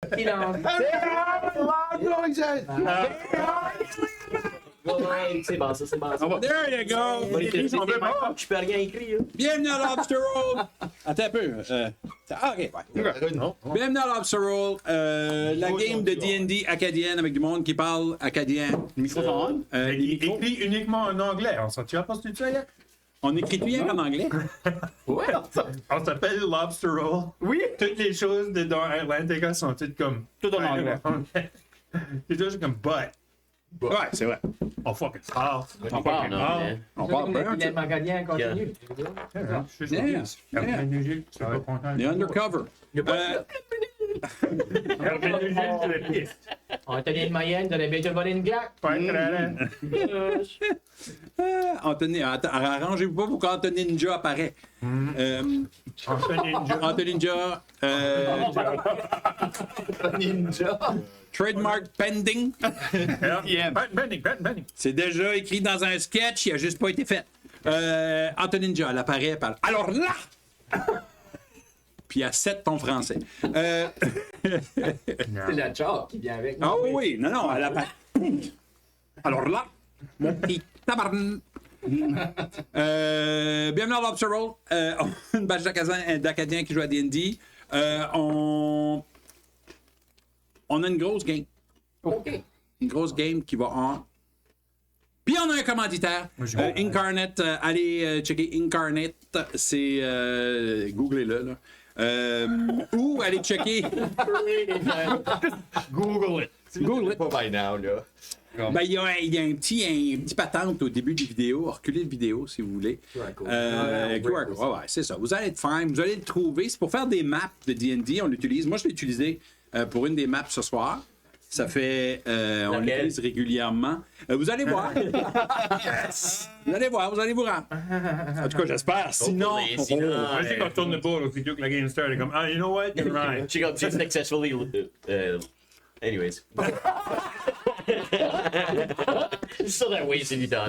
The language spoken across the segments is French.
C'est bon, ça, c'est bon. There you go! Je peux rien écrire. Bienvenue à Lobster Roll! Attends un peu. OK, ouais. Bienvenue à Lobster Roll, la game de D&D acadienne avec du monde qui parle acadien. Microphone. Écrit uniquement en anglais. On s'en tient pas ce que tu sais? On écrit tout rien en anglais. Ouais. On s'appelle Lobster Roll. Oui. Toutes les choses dans Atlantica sont toutes comme. Tout en anglais. C'est toujours comme but. Ouais, c'est vrai. On fucking parle. On parle. On parle bien. Il est magadien continue. Je suis Les undercover. Anthony de Mayenne, de la baie de voler une glace. Anthony, arrangez-vous pas pour qu'Anthony Ninja apparaît. Anthony Ninja. Ninja. Trademark pending. Pending. C'est déjà écrit dans un sketch, il a juste pas été fait. Anthony Ninja, elle apparaît par. Alors là! Puis à 7 ton français. C'est la job qui vient avec. Ah oui, non, elle apparaît. Alors là, mon petit tabarn. Bienvenue à Lobster Roll. Une batch d'Acadiens qui joue à D&D. On a une grosse game. OK. Une grosse game qui va en. Puis on a un commanditaire. Incarnate. Allez checker Incarnate. C'est. Googlez-le, là. Ou allez checker. Google it. Google it. Pas by now, là. Ben, il y a un petit patente au début des vidéos. Reculez le vidéo si vous voulez. QR code. QR code. Ouais, c'est ça. Vous allez être fine. Vous allez le trouver. C'est pour faire des maps de D&D. On l'utilise. Moi, je l'ai utilisé pour une des maps ce soir. Ça fait. On l'utilise régulièrement. Vous allez voir. Vous allez voir. Vous allez vous rendre. En tout cas, j'espère. Sinon. Je sais qu'on tourne le ball aussitôt que la game start. Comme, you know what? You're right. She got successfully. Anyways. Still that way, c'est évident.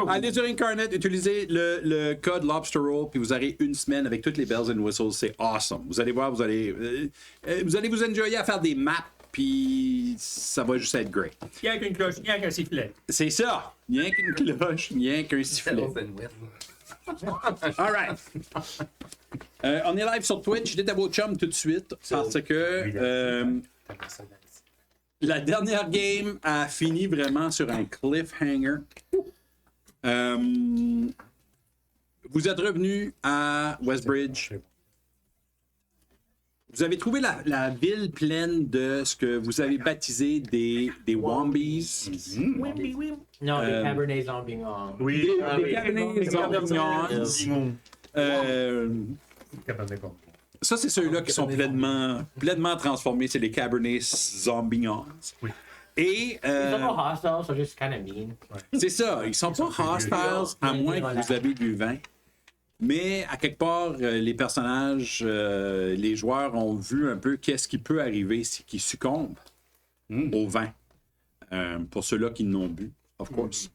Allez sur Incarnate, utilisez le code Lobster Roll, puis vous aurez une semaine avec toutes les bells and whistles. C'est awesome. Vous allez voir, vous allez vous enjoyer à faire des maps, puis ça va juste être great. Rien qu'une cloche, rien qu'un sifflet. C'est ça. Rien qu'une cloche, rien qu'un sifflet. All right. On est live sur Twitch. Dites à vos chums tout de suite parce que la dernière game a fini vraiment sur un cliffhanger. Vous êtes revenu à Westbridge. Vous avez trouvé la ville pleine de ce que vous avez baptisé des Wombies. Non, les Cabernet Sauvignon. Oui. Des Cabernet Sauvignons. Ça, c'est ceux-là qui sont pleinement transformés. C'est les Cabernet Sauvignons. Oui. Et Ils sont pas hostiles, ils sont juste kind of mean. c'est ça. Ils sont pas hostiles à moins que vous avez du vin. Mais à quelque part, les personnages, les joueurs ont vu un peu qu'est-ce qui peut arriver s'ils succombent au vin. Pour ceux-là qui n'ont bu, of course.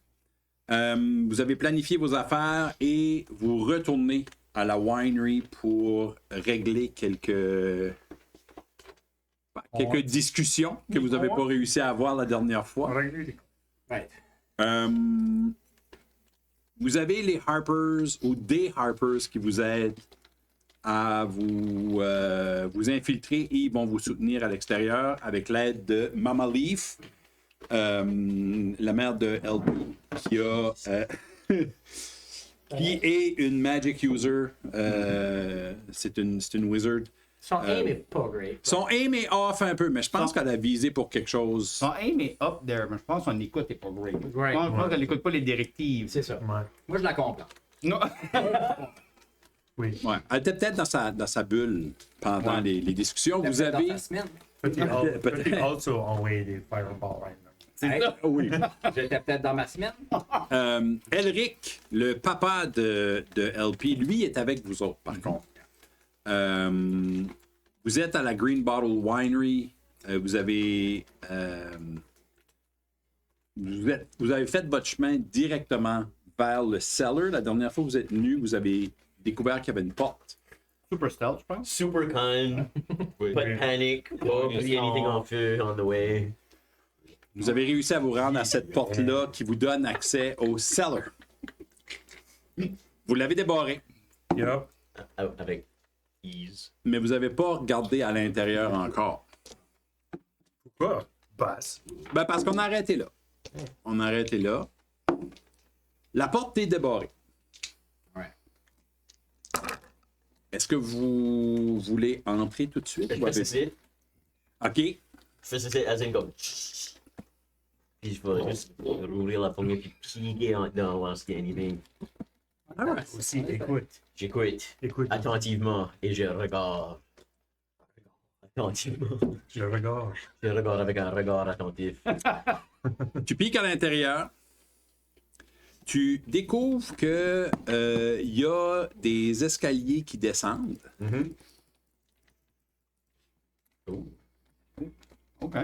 Vous avez planifié vos affaires et vous retournez à la winery pour régler quelques discussions que vous n'avez pas réussi à avoir la dernière fois. Right. Vous avez les Harpers ou des Harpers qui vous aident à vous infiltrer et ils vont vous soutenir à l'extérieur avec l'aide de Mama Leaf, la mère de LP, qui est une magic user. C'est une wizard. Son aim est pas great. Son aim est off un peu, mais je pense qu'elle a visé pour quelque chose. Son aim est up there, mais je pense que son écoute est pas great. Right. Je pense qu'elle n'écoute pas les directives. C'est ça. Ouais. Moi, je la comprends. Non. Oui. Ouais. Elle était peut-être dans sa bulle pendant les discussions. Vous avez. Dans ta semaine. But they also envoyé des fireballs right now. Hey, Oui. j'étais peut-être dans ma semaine. Elric, le papa de LP, lui est avec vous autres, par contre. Vous êtes à la Green Bottle Winery. Vous avez fait votre chemin directement vers le cellar. La dernière fois que vous êtes venu, vous avez découvert qu'il y avait une porte Super stealth, je pense. Super kind. Pas de panique. Pas anything en feu on the way. Vous avez réussi à vous rendre à cette porte-là qui vous donne accès au cellar. Vous l'avez débarré, Yup. Avec ease. mais vous n'avez pas regardé à l'intérieur encore. Pourquoi? Passe. Ben, parce qu'on a arrêté là. On a arrêté là. La porte est débarrée. Ouais. Est-ce que vous voulez entrer tout de suite? Je ou fais avez- ceci. OK. Je fais ceci, as in comme. Puis je vais juste rouvrir la poignée puis piquer en dedans, voir s'il y a anything. Aussi, écoute. J'écoute Écoute. attentivement et je regarde. Attentivement. Je regarde. Je regarde avec un regard attentif. Tu piques à l'intérieur. Tu découvres que y a des escaliers qui descendent. Oh. OK.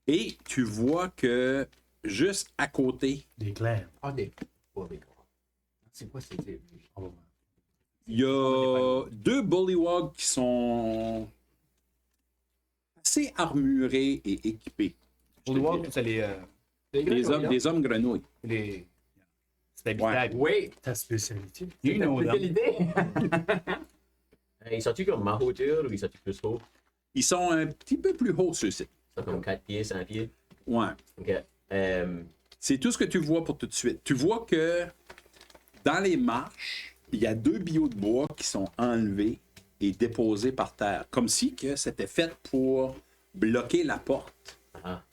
Et tu vois que juste à côté, Des clans. Ah, des. Oh, des gars. C'est quoi, c'est. il y a deux bullywogs qui sont assez armurés et équipés. Pour le voir, c'est les. Des hommes grenouilles. C'est habitable. Oui, Ta spécialité. You know quelle them. idée? Ils sont-tu comme ma hauteur ou ils sont-tu plus hauts? Ils sont un petit peu plus hauts, ceux-ci. Ils sont comme 4 pieds, 5 pieds. Ouais. Ok. C'est tout ce que tu vois pour tout de suite. Tu vois que dans les marches, il y a deux billots de bois qui sont enlevés et déposés par terre. Comme si que c'était fait pour bloquer la porte. Ah.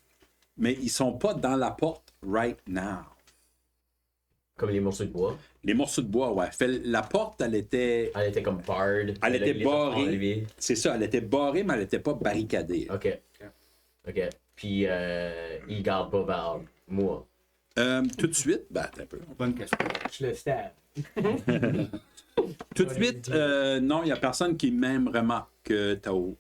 Mais ils sont pas dans la porte right now. Comme les morceaux de bois. Les morceaux de bois, ouais. La porte, elle était... Elle était comme barred. Elle était les a barrée. enlevés. C'est ça, elle était barrée, mais elle n'était pas barricadée. Ok. Ok. Puis, ils gardent pas vers moi. Tout de suite, ben, attends un peu. Bonne question. Je le stab. Tout de suite, non, il n'y a personne qui même remarque que t'as... Ok.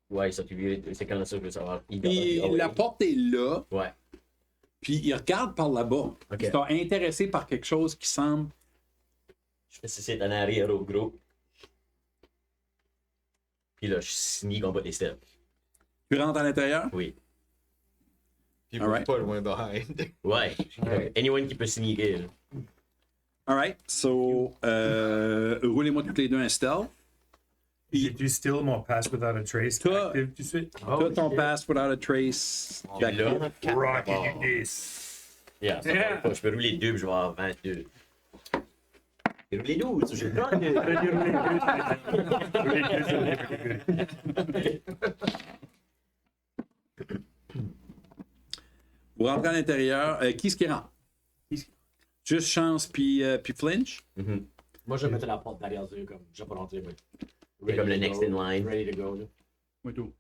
Ouais, ils sont virés. C'est quand ça que je veux savoir. Puis Ah ouais. la porte est là, Ouais. puis il regarde par là-bas. Ok. Ils sont intéressés par quelque chose qui semble... Je fais ceci en arrière au gros. Puis là, je sneak en bas des steps. Tu rentres à l'intérieur? Oui. Puis Alright. pas loin behind. Ouais. Anyone qui peut sneaker. Là. All right. So, roulez-moi toutes les deux un stealth. J'ai-tu still mon Pass Without a Trace Toi- active tout de suite? T'as ton pass without a trace. Puis là, Rocky you this. yeah, ça va pas. Je peux rouler 2 puis je vais avoir 22. Je peux rouler 12, j'ai 32. Vous rentrez à l'intérieur. Qui est-ce qui rentre? Juste Chance puis Flinch? Moi, je mettais la porte derrière eux, comme. Je vais pas rentrer, mais. C'est comme le Ready to next go. in line. Ready to go, là. Moi, tout.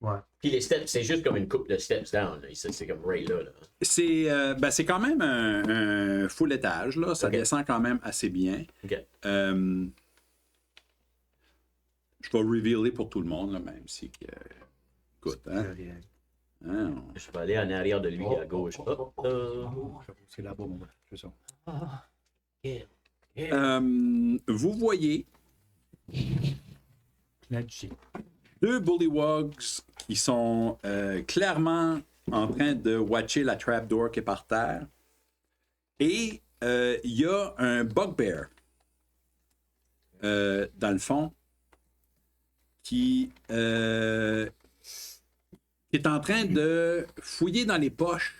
Ouais. Puis les steps, c'est juste comme une coupe de steps down. Là. C'est comme right là. C'est quand même un full étage. Là. Ça Ok. descend quand même assez bien. Ok. Je vais revealer pour tout le monde, là, même si... écoute, hein? Hein, Je peux aller en arrière de lui à gauche. Hop, C'est là-bas, moi. Je fais ça. vous voyez Là-dessus. deux bullywogs qui sont clairement en train de watcher la trapdoor qui est par terre. Et il y a un bugbear dans le fond qui est en train de fouiller dans les poches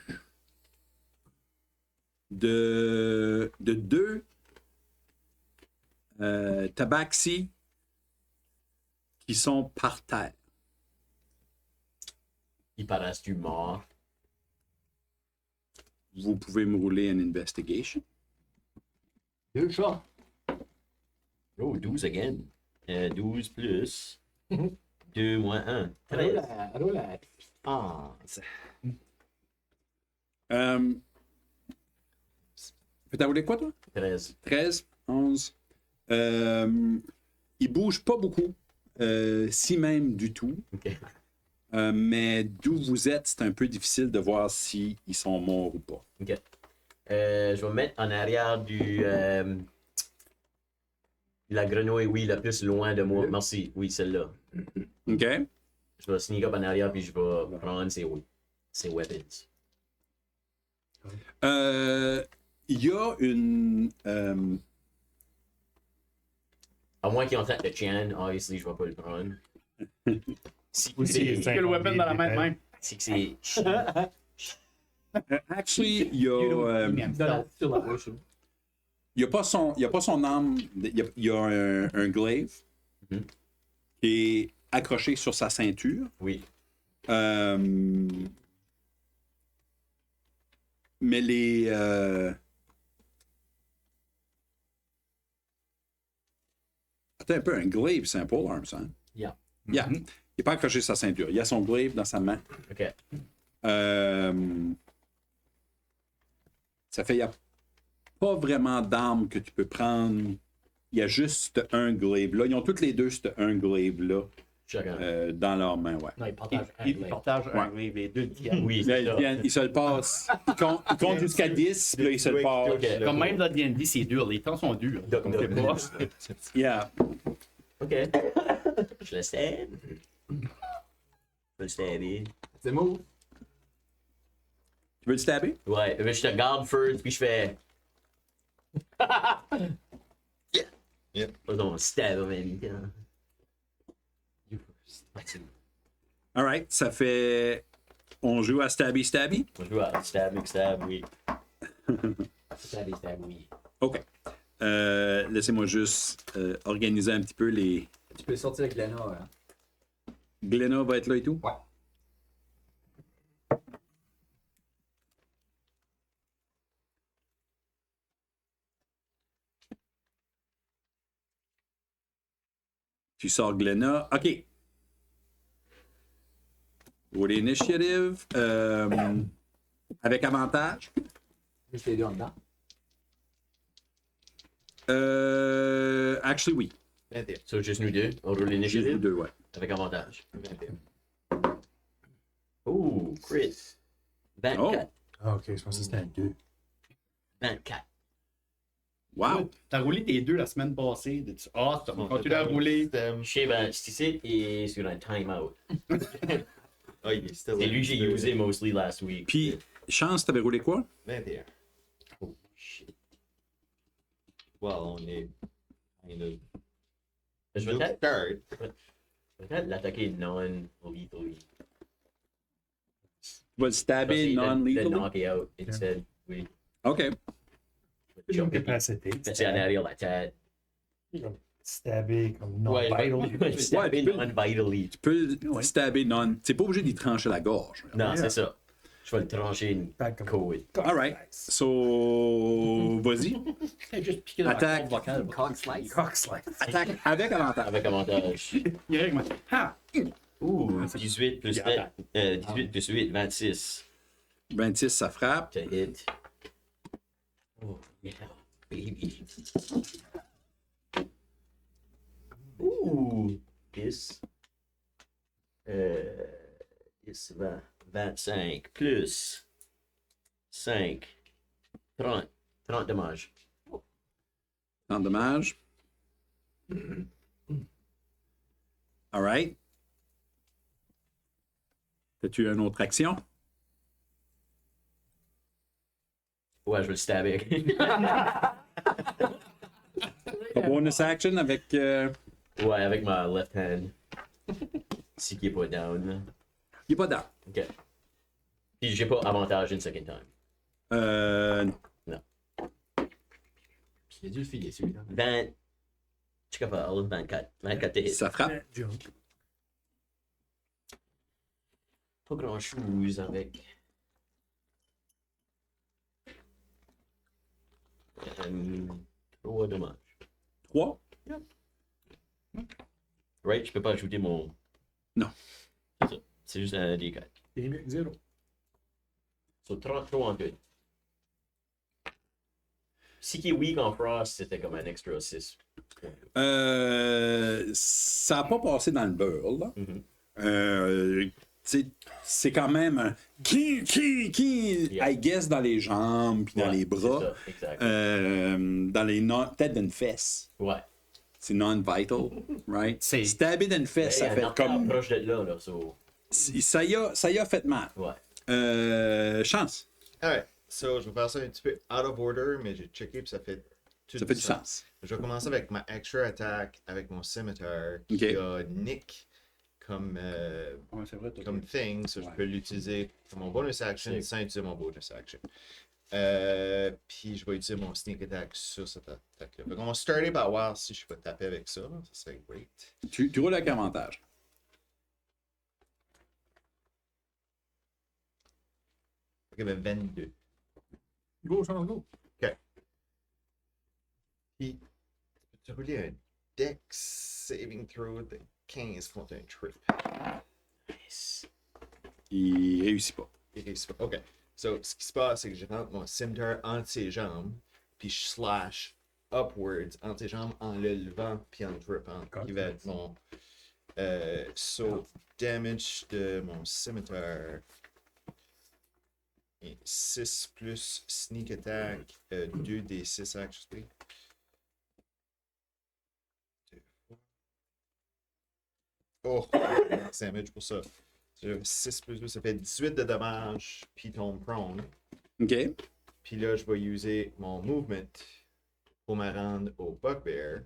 de deux tabaxi qui sont par terre. il paraît-tu mort? Vous pouvez me rouler une investigation. 2 chats. Oh, 12 again. 12 plus 2 moins 1. 13. Allô, la. Ah, T'as roulé quoi, toi? 13. 13, 11. Ils bougent pas beaucoup, si même du tout. Ok. Mais d'où vous êtes, c'est un peu difficile de voir s'ils sont morts ou pas. Ok. Je vais me mettre en arrière la grenouille, oui, la plus loin de moi. Merci, oui, celle-là. OK. Je vais sneak up en arrière puis je vais prendre ses weapons. Il y a une. À moins qu'il est en train de Chan, obviously, je vais pas le prendre. Si Ou si c'est que le weapon dans la main de même. si que c'est. Actually, il y a. Sur la bouche. Il n'y a pas son arme. Il y a un glaive Mhm. qui est accroché sur sa ceinture. Oui. Mais les. Attends un peu, un glaive, c'est un polearm, ça. Hein? Yeah. Yeah. Il n'est pas accroché sur sa ceinture. Il a son glaive dans sa main. Ok. Ça fait, il n'y a pas vraiment d'armes que tu peux prendre. Il y a juste un glaive là. Ils ont toutes les deux un glaive là Chacun. dans leurs mains, ouais. Non, il partage un Il glaive. partage un Ouais. glaive, les deux tiennent. Oui, Là, c'est ça. il se le passe. Il compte jusqu'à 10, puis là, il se le passe. Ok. Comme même dans D&D, c'est dur. Les temps sont durs. Doc, Comme doc. c'est pas. Yeah. Ok. Je le stab. Je vais le stabber. C'est mou. Tu veux le stabber? Ouais, mais je te regarde first, puis je fais. Yep. On stab en même temps. All right. Ça fait. On joue à Stabby Stabby? Je joue à stab, oui. Stab, oui. OK. Laissez-moi juste organiser un petit peu les. Tu peux sortir avec Lena, hein? Glenna va être là et tout? Ouais. Tu sors Glenna. OK. Pour l'initiative, avec avantage. Juste les deux en dedans. Actually, oui. 21. So, juste nous deux. On roule Juste l'initiative les deux, ouais. avec avantage. 21. Oh, crit. 24. Ah, ok, je pensais que c'était un 2. 24. Wow. T'as roulé tes deux la semaine passée. Ah, t'as continué à rouler. Je sais, ben, c'est et sur un timeout. Ah, il est still C'est in. lui que j'ai usé mostly last week. Puis, Chance, t'avais roulé quoi? 21. Oh, shit. Well, on est. kind of. Je vais Good peut-être start. l'attaquer non-lethally. Tu vas le stabber Le non-lethally? knocker out instead. Oui. OK. J'ai une Jumper, capacité. passer en arrière la tête. Stabber comme Ouais, non-vital. je vais stabber tu peux- non-vitally. Tu peux le stabber non. T'es pas obligé d'y trancher la gorge. Non, c'est ça. Je vais le trancher une Pas comme- côte. All right. So, vas-y. T'as juste piqué dans Attaque. la corde vocale. Cock slice. Cock slice. Attaque avec avantage. Avec avantage. Il règle. Ha! Ouh, 18 plus 7. 18 plus 8, 26. 26, ça frappe. To hit. Oh, yeah, baby. Ouh, 10. 10, 20, 25 plus 5. 30. 30 dommages. Tant de dommages. All right. As-tu une autre action? Ouais, je vais le stabber. Bonus action avec. Ouais, avec ma left hand. Si qui est pas down. là. Il n'est pas dedans. Ok. Puis j'ai pas avantage une second time. Il a dû le filer, celui-là. 20. Je suis capable. 24. 24 de hit. ça frappe. Pas grand chose avec. 3 dommages. 3. Right? Je peux pas ajouter mon. Non. C'est ça. C'est juste un D4. Et mieux que 0. So 33 en tout. Si qui est weak en frost, c'était comme un extra 6. Ça n'a pas passé dans le beurre, là. Mhm. c'est quand même un qui, Yeah. I guess, dans les jambes, puis dans Ouais, les bras, c'est ça, exact. dans les peut-être d'une fesse. Ouais. C'est non-vital, right? C'est- Stabber d'une fesse, ça Il y a fait un artère comme... proche de là, so... Ça y a fait mal. Ouais. Chance, Alright, so je vais faire ça un petit peu out of order, mais j'ai checké puis ça fait tout ça fait du sens. Je vais commencer avec ma extra attack avec mon scimitar qui Ok. a Nick comme, Ouais, c'est vrai, toi. comme thing, so je Ouais. peux l'utiliser pour mon bonus action Sick. sans utiliser mon bonus action. Puis je vais utiliser mon sneak attack sur cette attaque-là. Fait qu'on va starter par voir si je peux taper avec ça. Ça serait great. Tu roules avec avantage. Ok, ben 22. Go, change, go. Puis, tu as roulé un Dex saving throw de 15 contre un trip. Il réussit pas. Il réussit pas. Ok. So, ce qui se passe, c'est que je rentre mon scimitar entre ses jambes, puis je slash upwards entre ses jambes en le levant, puis en le drippant. Qui va être mon. So, damage de mon scimitar. Et 6 plus sneak attack, 2d6 actually. Oh, damage pour ça. 6 plus 2, ça fait 18 de dommages, puis tombe prone. OK. Puis là, je vais user mon movement pour me rendre au Bugbear,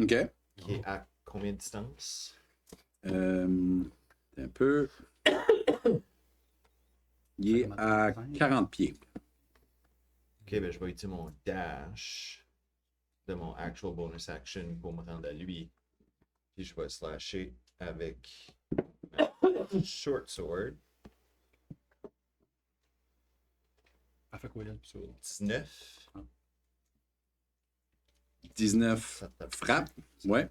OK. qui est à combien de distance? Un peu. Il est à 40 pieds. Ok, ben je vais utiliser mon dash de mon actual bonus action pour me rendre à lui. Puis je vais slasher avec ma short sword. Ah, fait quoi, là? 19. 19 Ça tape. frappe. Ouais.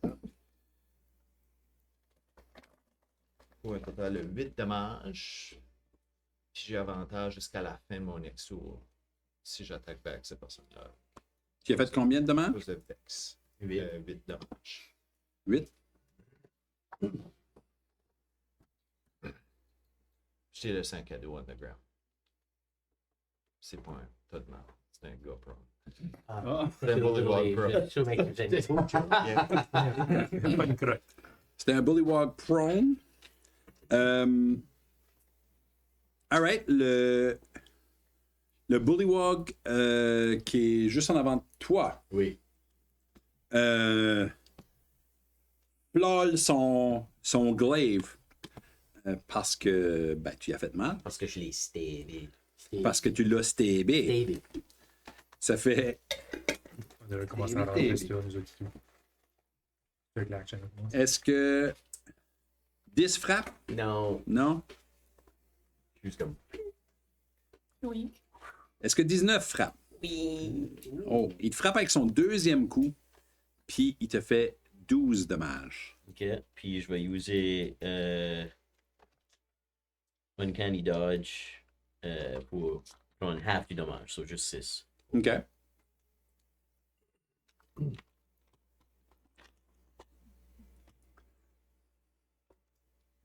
Pour un total de 8 dommages. Puis j'ai avantage jusqu'à la fin de mon next tour. Si j'attaque back cette personne-là. Tu as fait combien de dommages? Plus de vex. 8. 8 dommages. 8. J'ai le 5 à dos on the ground. C'est pas un tas de mal. C'est un gars pro. Ah, C'est un bullywog pro. She'll make you change. Yeah. Pas une crotte. C'était un bullywog prone. Alright, le bullywog qui est juste en avant de toi. Oui. Plole son glaive parce que ben, tu y as fait mal. Parce que je l'ai stabé. Parce que tu l'as stabé. Baby. Ça fait. On devrait commencer à rentrer ça, nous autres. Avec l'action. Est-ce que 10 frappes? Non. Non? Juste comme. Oui. Est-ce que 19 frappes? Oui. Oh, il te frappe avec son deuxième coup, puis il te fait 12 dommages. Ok. Puis je vais user Uncanny Dodge pour prendre half du dommage, so juste 6. OK.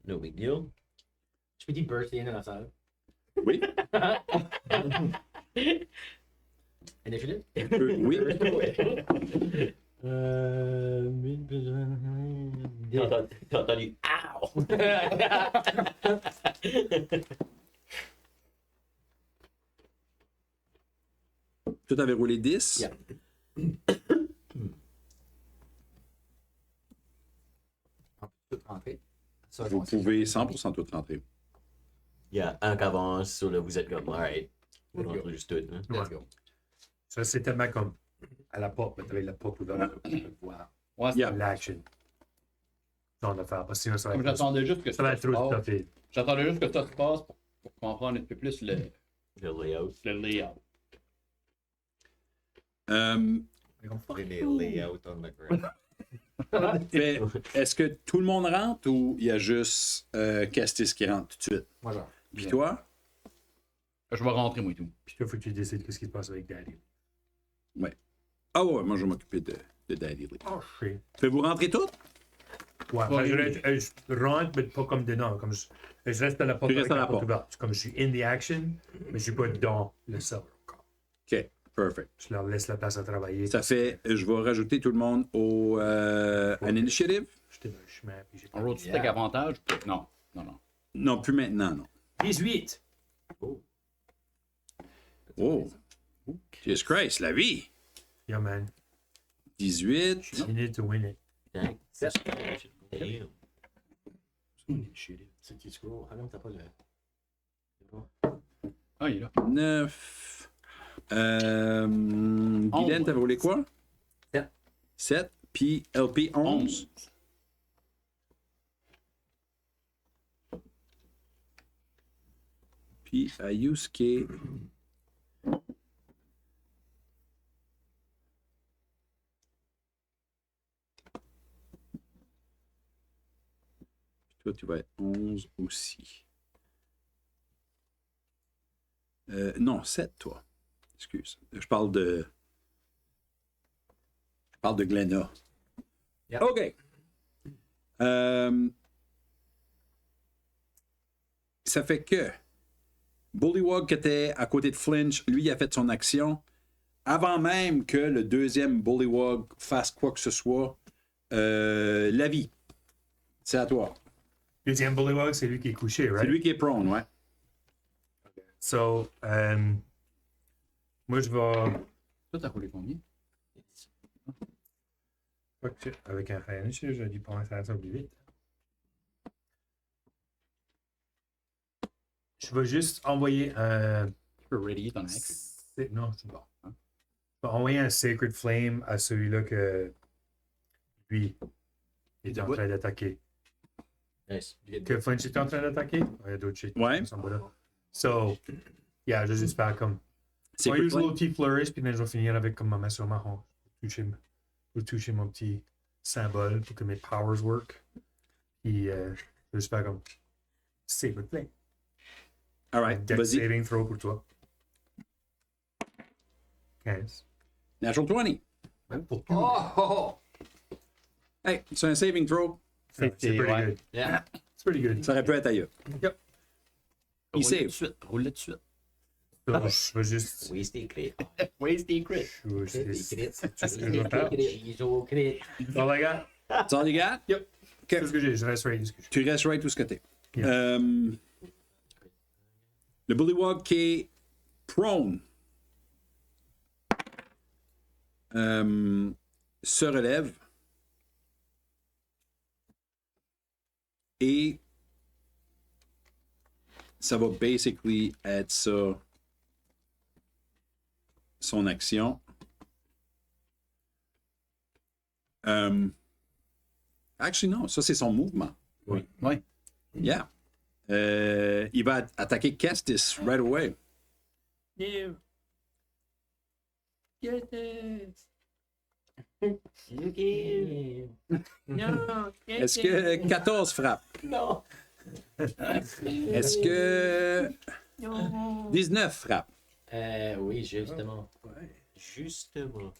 No big deal. Je peux dire birthday dans la salle. Oui. Initiative? Oui. T'as entendu? Ow! Toi, t'avais roulé 10. Yeah. Tout rentrer. Ça, Vous pouvez 100% tout rentrer. Il y a un qui avance sur le vous êtes comme, alright. Vous Let's go. rentrez juste tout. Hein? Let's go. Ça, c'est tellement comme à la porte, mais t'avais la porte ouverte. Tu peux voir Ouais, c'est Yeah. l'action. Genre de faire. Parce que sinon, ça va comme être j'attendais juste que ça va être trop se passe. stuffé. J'attendais juste que ça se passe pour comprendre un peu plus Le layout. le layout. Les layouts on the ground. Mais est-ce que tout le monde rentre ou il y a juste Castis qui rentre tout de suite? Moi, genre. Puis toi? Je vais rentrer, moi et tout. Puis toi, il faut que tu décides ce qui se passe avec Daddy. Ah ouais, moi je vais m'occuper de Daddy Lee. Oh, shit. Faites-vous rentrer toutes? Ouais, Ouais, je rentre, mais pas comme dedans. Comme Je reste à la porte. Tu restes avec à la porte porte. ouverte. Comme je suis in the action, mais je suis pas dans le serveur encore. OK, perfect. Je leur laisse la place à travailler. Ça fait, je vais rajouter tout le monde au an initiative. J'étais dans le chemin. Puis j'ai On roule avec avantage? Non. Non, plus maintenant, non. 18. Oh, Jesus Christ, la vie. Yeah, man. 18. You need to win it. Damn. C'est qui scroll? Ah non, t'as pas le. Ah, il est là. 9. Guylaine, t'avais roulé quoi? 7. 7. Puis LP 11. Puis Ayusuke. Toi, tu vas être 11 aussi. Non, 7, toi. Excuse. Je parle de Glenna. Yep. OK. Ça fait que Bullywug qui était à côté de Flinch, lui, il a fait son action. Avant même que le deuxième Bullywug fasse quoi que ce soit, la vie. C'est à toi. Deuxième Bullywug, c'est lui qui est couché, right? C'est lui qui est prone, ouais. So, moi, je vais. Toi, t'as roulé combien? Avec un range, je lui pense à ça plus vite. Je vais juste envoyer un. Tu peux ready ton action. Non, c'est bon. Je vais envoyer un Sacred Flame à celui-là que lui est en train d'attaquer. Nice. Que Flinch est en train d'attaquer? Il y a d'autres shit. Ouais. qui sont pas là. So, yeah, je vais juste faire comme. C'est On va quoi, use le petit flourish, puis là, je vais finir avec comme ma main sur marron. Je vais toucher mon petit symbole pour que mes powers work. Puis, je vais juste faire comme. Sacred Flame. All right, Dex vas-y. saving throw pour toi. 15. Natural 20. Oh! Hey, c'est un saving throw. C'est pretty ouais. good. Yeah. C'est pretty good. Ça aurait pu être ailleurs. Yep. Il Roule-le tout save. de suite. Roule-le tout de suite. So, je vais juste. Waste des clés. Waste des crits. Je vais Crit, juste. crit. C'est tout ce que je vais faire. Ils ont crit. All I got? That's all you got? Yep. C'est tout ce que j'ai. Je reste ready. Ce que j'ai. Tu restes right où ce que t'es. Yeah. Le Bullywug qui est prone se relève et ça va basically être ça son action. Actually, non, ça c'est son mouvement. Oui. Yeah. Il va attaquer Kestis right away. Est-ce que 14 frappe? Non. Est-ce que 19 frappe? Oui, justement. Justement.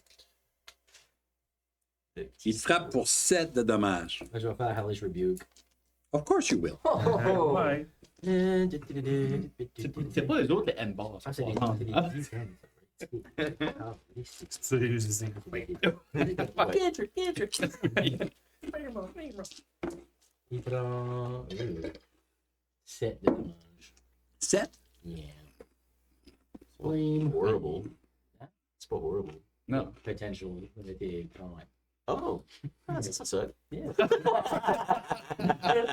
Il frappe pour 7 de dommages. Je vais faire Hellish Rebuke. Of course you will. Ouais. C'est pas les autres, les M-bars. Ah, c'est des Ah. D10. C'est pour ça que j'ai usé ça. Il prend 7 de dommages. 7? Yeah. Horrible. C'est pas horrible. Non. Potential. On était quand même. Oh! Ah, c'est ça. Yeah.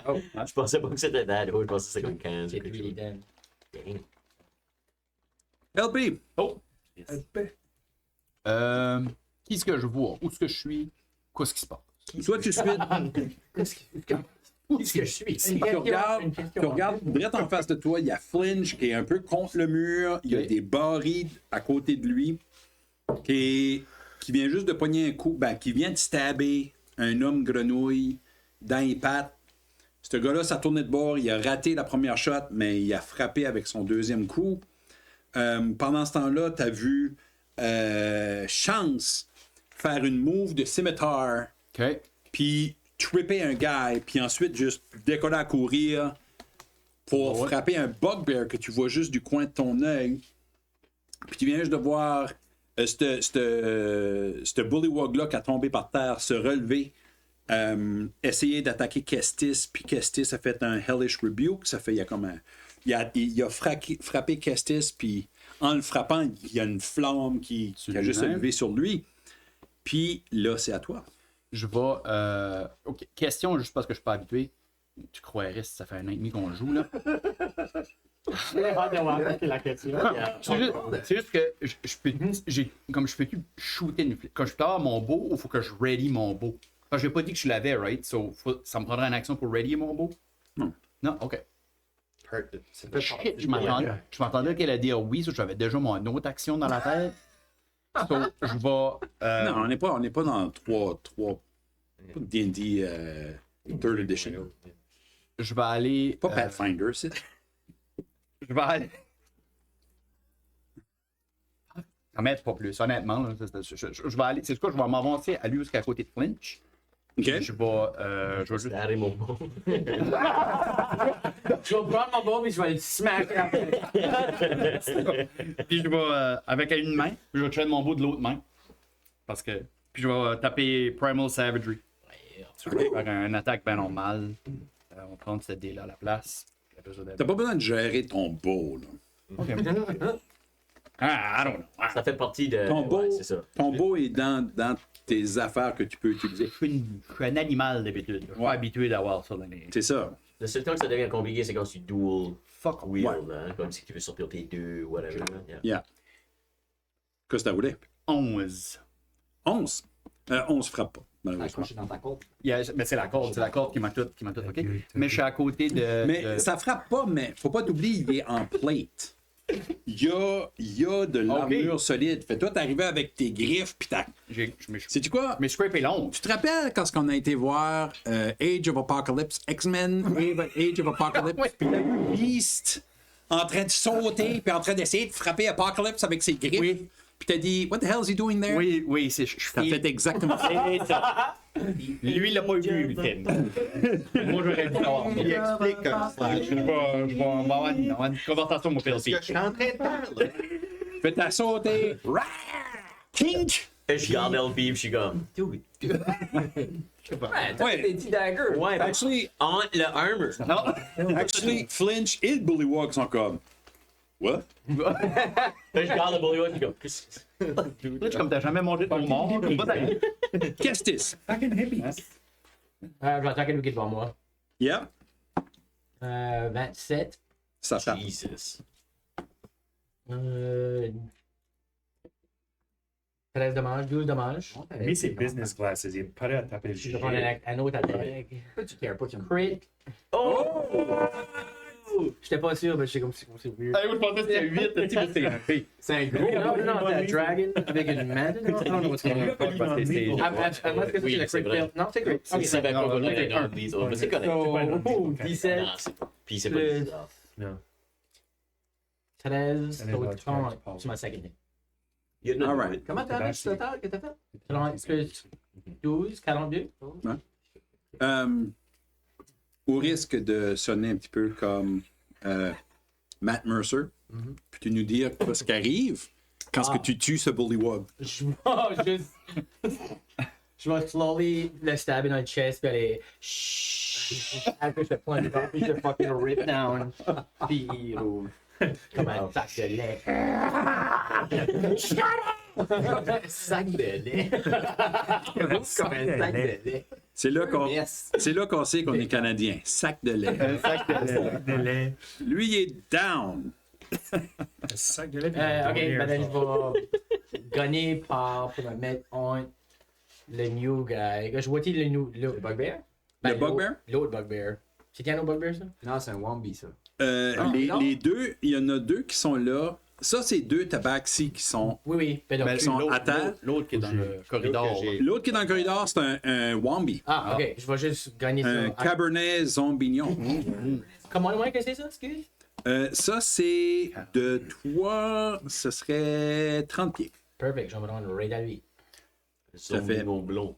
Oh, Je pensais pas que c'était that. Je pensais que c'était comme 15 ou C'est quelque really chose. done. Dang. LP. Oh! Qui est-ce que je vois? Où est-ce que je suis? Qu'est-ce qui se passe? Toi, tu suis. Qu'est-ce que je suis? Tu regardes direct en face de toi, il y a Flinch qui est un peu contre le mur. Il y a Ok. des barils à côté de lui qui vient juste de pogner un coup, qui vient de stabber un homme grenouille dans les pattes. Ce gars-là, ça tournait de bord, il a raté la première shot, mais il a frappé avec son deuxième coup. Pendant ce temps-là, tu as vu Chance faire une move de scimitar, OK. puis tripper un gars, puis ensuite juste décoller à courir. pour Ouais. frapper un bugbear que tu vois juste du coin de ton œil. Puis tu viens juste de voir ce bullywug-là qui a tombé par terre se relever, essayer d'attaquer Kestis, puis Kestis a fait un Hellish Rebuke. Ça fait, il y a comme un. Il a frappé Kestis, puis en le frappant, il y a une flamme qui a juste lui-même. levé sur lui. Puis là, c'est à toi. Je vais. Ok, question juste parce que je suis pas habitué. Tu croirais si ça fait un an et demi qu'on joue, là. la question. C'est juste que je peux. Comme je peux plus shooter une flèche. Quand je peux avoir mon beau, il faut que je ready mon beau. Enfin, je n'ai pas dit que je l'avais, right? So, ça me prendrait une action pour ready mon beau? Non. Non, ok. Ça fait Shit, je m'entendais qu'elle a dit oui, so j'avais déjà mon autre action dans la tête. So, je vais. Non, on n'est pas dans 3 D&D 3rd edition. Je vais aller. Pas Pathfinder, c'est. Je vais aller. Ça m'aide pas plus, honnêtement. Là, je vais aller. C'est quoi, je vais m'avancer à lui jusqu'à côté de Flinch. OK. Je vais juste. C'est Harry mon bon. Je vais prendre mon bon, mais je vais le smacker après. Puis je vais, avec une main, je vais traîner mon beau de l'autre main. Parce que. Puis je vais taper Primal Savagery. Je vais faire une attaque bien normale. On va prendre cette dé-là à la place. T'as pas besoin de gérer ton beau, là. Ah, I don't know. Ah, Ça fait partie de. Ton beau, Ouais, c'est ça. ton beau est dans tes affaires que tu peux utiliser. je suis un animal d'habitude. Je suis pas habitué d'avoir ça dans les. C'est ça. Le seul temps que ça devient compliqué, c'est quand tu dual Fuck wield, Ouais. hein, comme si tu veux sortir tes deux, whatever. Yeah. Yeah. Qu'est-ce que t'as voulu? 11. 11. 11 frappe pas, malheureusement. Accroché dans ta côte. Mais c'est la corde qui m'a tout, ok? Mais je suis à côté de. Mais ça frappe pas, mais faut pas t'oublier, il est en plate. Il y a de l'armure solide. Fait toi, t'es arrivé avec tes griffes, pis t'as. Sais-tu quoi? Mais scrape est long. Tu te rappelles quand on a été voir Age of Apocalypse, X-Men, Age of Apocalypse, puis t'as vu Beast en train de sauter, puis en train d'essayer de frapper Apocalypse avec ses griffes. Oui. Puis t'as dit, What the hell is he doing there? Oui, c'est. T'as fait exactement ça. Lui, il l'a pas vu, le film. Moi, j'aurais dû l'avoir. Il explique comme ça. Je vais avoir une conversation, mon père. Ce que je suis en train de faire, là. Fait t'as sauté. Kink! Et je garde LB, puis je suis comme. Dude. Ouais, t'as Ouais. des petits daggers. Ouais, ben, Actually, entre le armor. Flinch et le Bullywug sont comme. What? Là, je garde le bullywug, je suis comme. Qu'est-ce que c'est? Là, comme t'as jamais mangé ton mort. Qu'est-ce que Je vais attaquer lui qui est devant moi. Yeah, 27. ça frappe. Jesus. 13 dommages, 12 dommages. Lui, c'est business classes. Il est prêt à taper le Je vais prendre un autre attaque. Tu cares pas, tu me Crit. Oh! J'étais pas sûr, mais j'étais comme c'est weird. Je pensais que c'était 8, tu sais, c'est un P. C'est un gros. Non, c'est un dragon avec une manne. I don't know what's going on. Parce que c'est. Unless que Oui, c'est c'est le vrai. crit fail. Non, c'est crit. Ça Ok. va pas voler avec un lethal, mais c'est correct. So, 17, Non, c'est pas. Puis c'est pas plus- bizarre. 13, Allez, so va, 30. tu C'est ma second hit. Il y a All right. Comment t'as fait total que t'as fait? 30 plus 12, 42. Au risque de sonner un petit peu comme Matt Mercer, peux-tu nous dire ce qui arrive quand ce que tu tues ce Bullywug? Je vais juste. Je vais slowly le stabber dans le chest, puis aller. Chut. Après, je vais prendre le bas, puis je vais fucking rip down. Puis il roule. Comme un sac de lait. Un sac de lait. Comme un sac de lait. C'est là qu'on Yes. sait qu'on est Canadien. Sac de lait. de lait. Lui, il est down. Sac de lait. Ok, ben je vais gagner pour me mettre en le new guy. Je vois-tu le bugbear? Le bugbear? L'autre bugbear. C'est un autre bugbear, ça? Non, c'est un Wombi, ça. non. Les deux, il y en a deux qui sont là. Ça, c'est deux tabaxi qui sont. Oui. Ben, donc, Ben, Ils sont à terre. L'autre qui est dans le corridor. L'autre qui est dans le corridor, c'est un Wambi. ah, ok. Je vais juste gagner Un ça. Cabernet Zombignon. Comment que c'est ça, excuse? Ça, c'est de toi, ce serait 30 pieds. Perfect, je vais me rendre raid à lui. Ça fait- mon blond.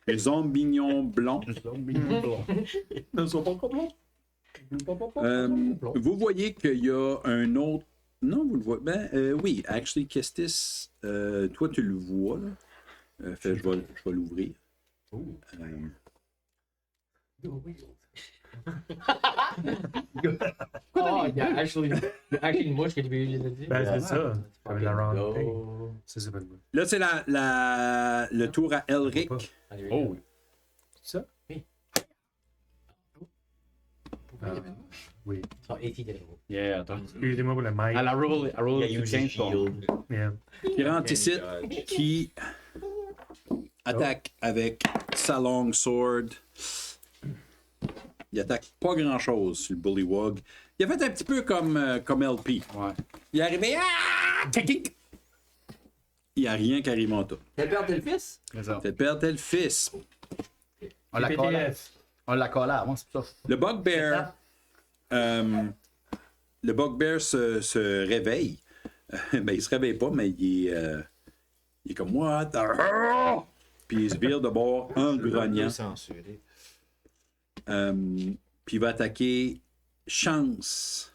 Les Zombignons blonds. Ne sont pas comme Vous voyez qu'il y a un autre. Non, vous le voyez. Ben, oui, actually, Kestis, toi, tu le vois, là. Fait, je vais l'ouvrir. Oh, il y a actually une mouche qui est devenue. Ben, c'est ça. J'avais la wrong thing. Oh. Ça, c'est pas le bon. Là, c'est le tour à Elric. Oh, Ça? Oui. Oui. Oh, 80 de yeah, attends. Excusez-moi pour le mic. I roll Yeah, to use change ton. shield. Yeah. Qui rentre ici, qui attaque avec sa long sword. Il attaque pas grand-chose sur le Bullywug. Il a fait un petit peu comme LP. Ouais. Il est arrivé. Ah! Kikik! Il n'y a rien qui arrive en tout. T'as perdu le fils? C'est ça. Fait perdre le fils. On l'a collé. PPF. On l'a collé avant, c'est pour ça. Le Bugbear. Le Bugbear se réveille. Ben, il se réveille pas, mais il est comme what the hell? Puis il se vire de bord en grognant. Censuré. Puis il va attaquer Chance.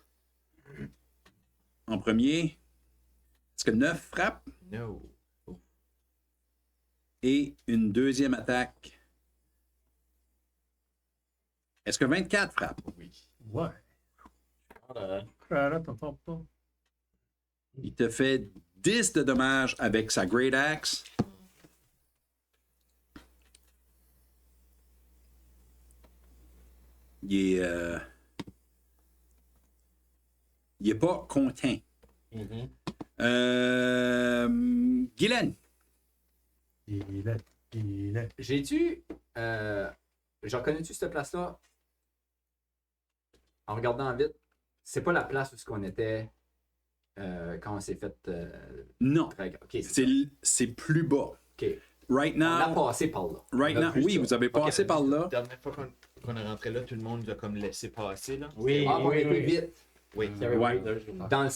En premier. Est-ce que 9 frappe? No. Et une deuxième attaque. Est-ce que 24 frappe? Oui. Ouais. Il te fait 10 de dommages avec sa Great Axe. Il est pas content. Guylaine. Il est. J'ai-tu. J'en connais-tu cette place-là? En regardant vite, c'est pas la place où on était quand on s'est fait. Non. Ok, c'est ça. C'est plus bas. Ok. Right On a now. passé par là. Right On a now. vu Oui, ça. vous avez passé par là. La dernière fois qu'on est rentré là, tout le monde nous a comme laissé passer. Là. Oui, Ah, on oui, était oui. vite. Oui. Ouais. Dans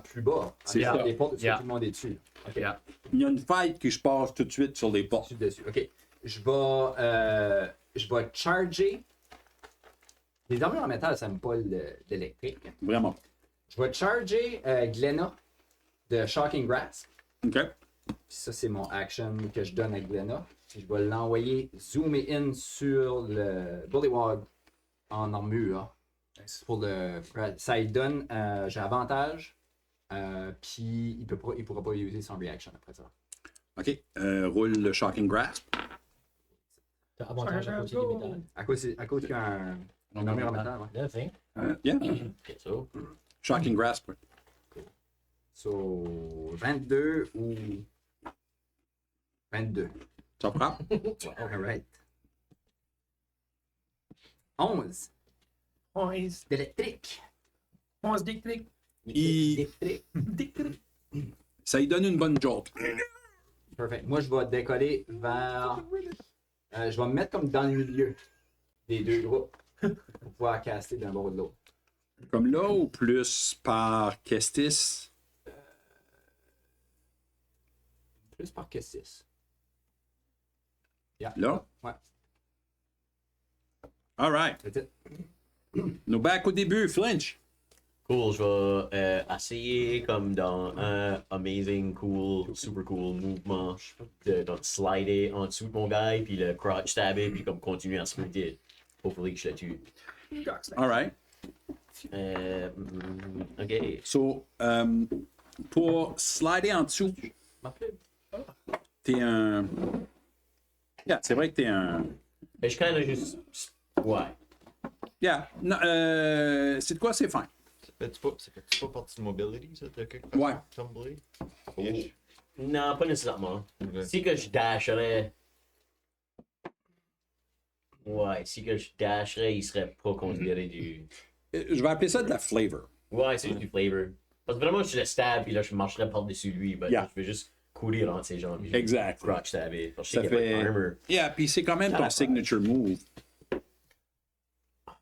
plus bas. C'est Regarde ça. les portes, Yeah. tout le monde est dessus. Ok. Yeah. Il y a une fight qui se passe tout de suite sur les portes. Dessus. Ok. Je vais charger. Les armures en métal, ça me pas l'électrique. Vraiment. Je vais charger Glenna de Shocking Grasp. OK. Puis ça, c'est mon action que je donne à Glenna. Puis je vais l'envoyer zoomer in sur le Bullywog en armure. Pour ça lui donne, j'ai avantage. Puis il pourra pas utiliser son reaction après ça. OK. Roule le Shocking Grasp. T'as avantage à côté du métal. À cause qu'il y a une armure en métal. Ouais. 9, hein? Yeah. Ok, so. Shocking Grasp. So, 22 ou 22. Ça prend. Alright. 11 d'électrique. 11 d'électrique. Il... Ça lui donne une bonne jolt. Perfect. Moi, je vais décoller vers. Je vais me mettre comme dans le milieu des deux groupes pour pouvoir caster d'un bord ou de l'autre. Comme là ou plus par Kestis? Plus par que 6. Là? Ouais. All right. C'est it. Nous back au début, Flinch. Cool, je vais essayer comme dans un amazing, cool, super cool mouvement de slider en dessous de mon gars, puis le crotch stabber, puis comme continuer à sprinter. Hopefully que je le tue. All right. Ok. So, pour slider en dessous, t'es un... Yeah, c'est vrai que t'es un... Je suis kind of juste. Ouais. Yeah. Non, c'est de quoi, c'est fin. Ça fait pas partie de mobility, ça, de quelque Ouais. Tumbler? Non, pas nécessairement. Ok. Si que je dasherais. Ouais, si que je dasherais, il serait pas considéré du. Je vais appeler ça de la flavor. Ouais, c'est juste du flavor. Parce que vraiment, je le stab, puis là, je marcherais par-dessus lui. Ben, Yeah. je vais juste courir entre ses jambes. puis Exact. Crotch stabber. Parce que Ça je sais qu'il y a pas fait... de armor. Yeah, puis c'est quand même ton signature move. Je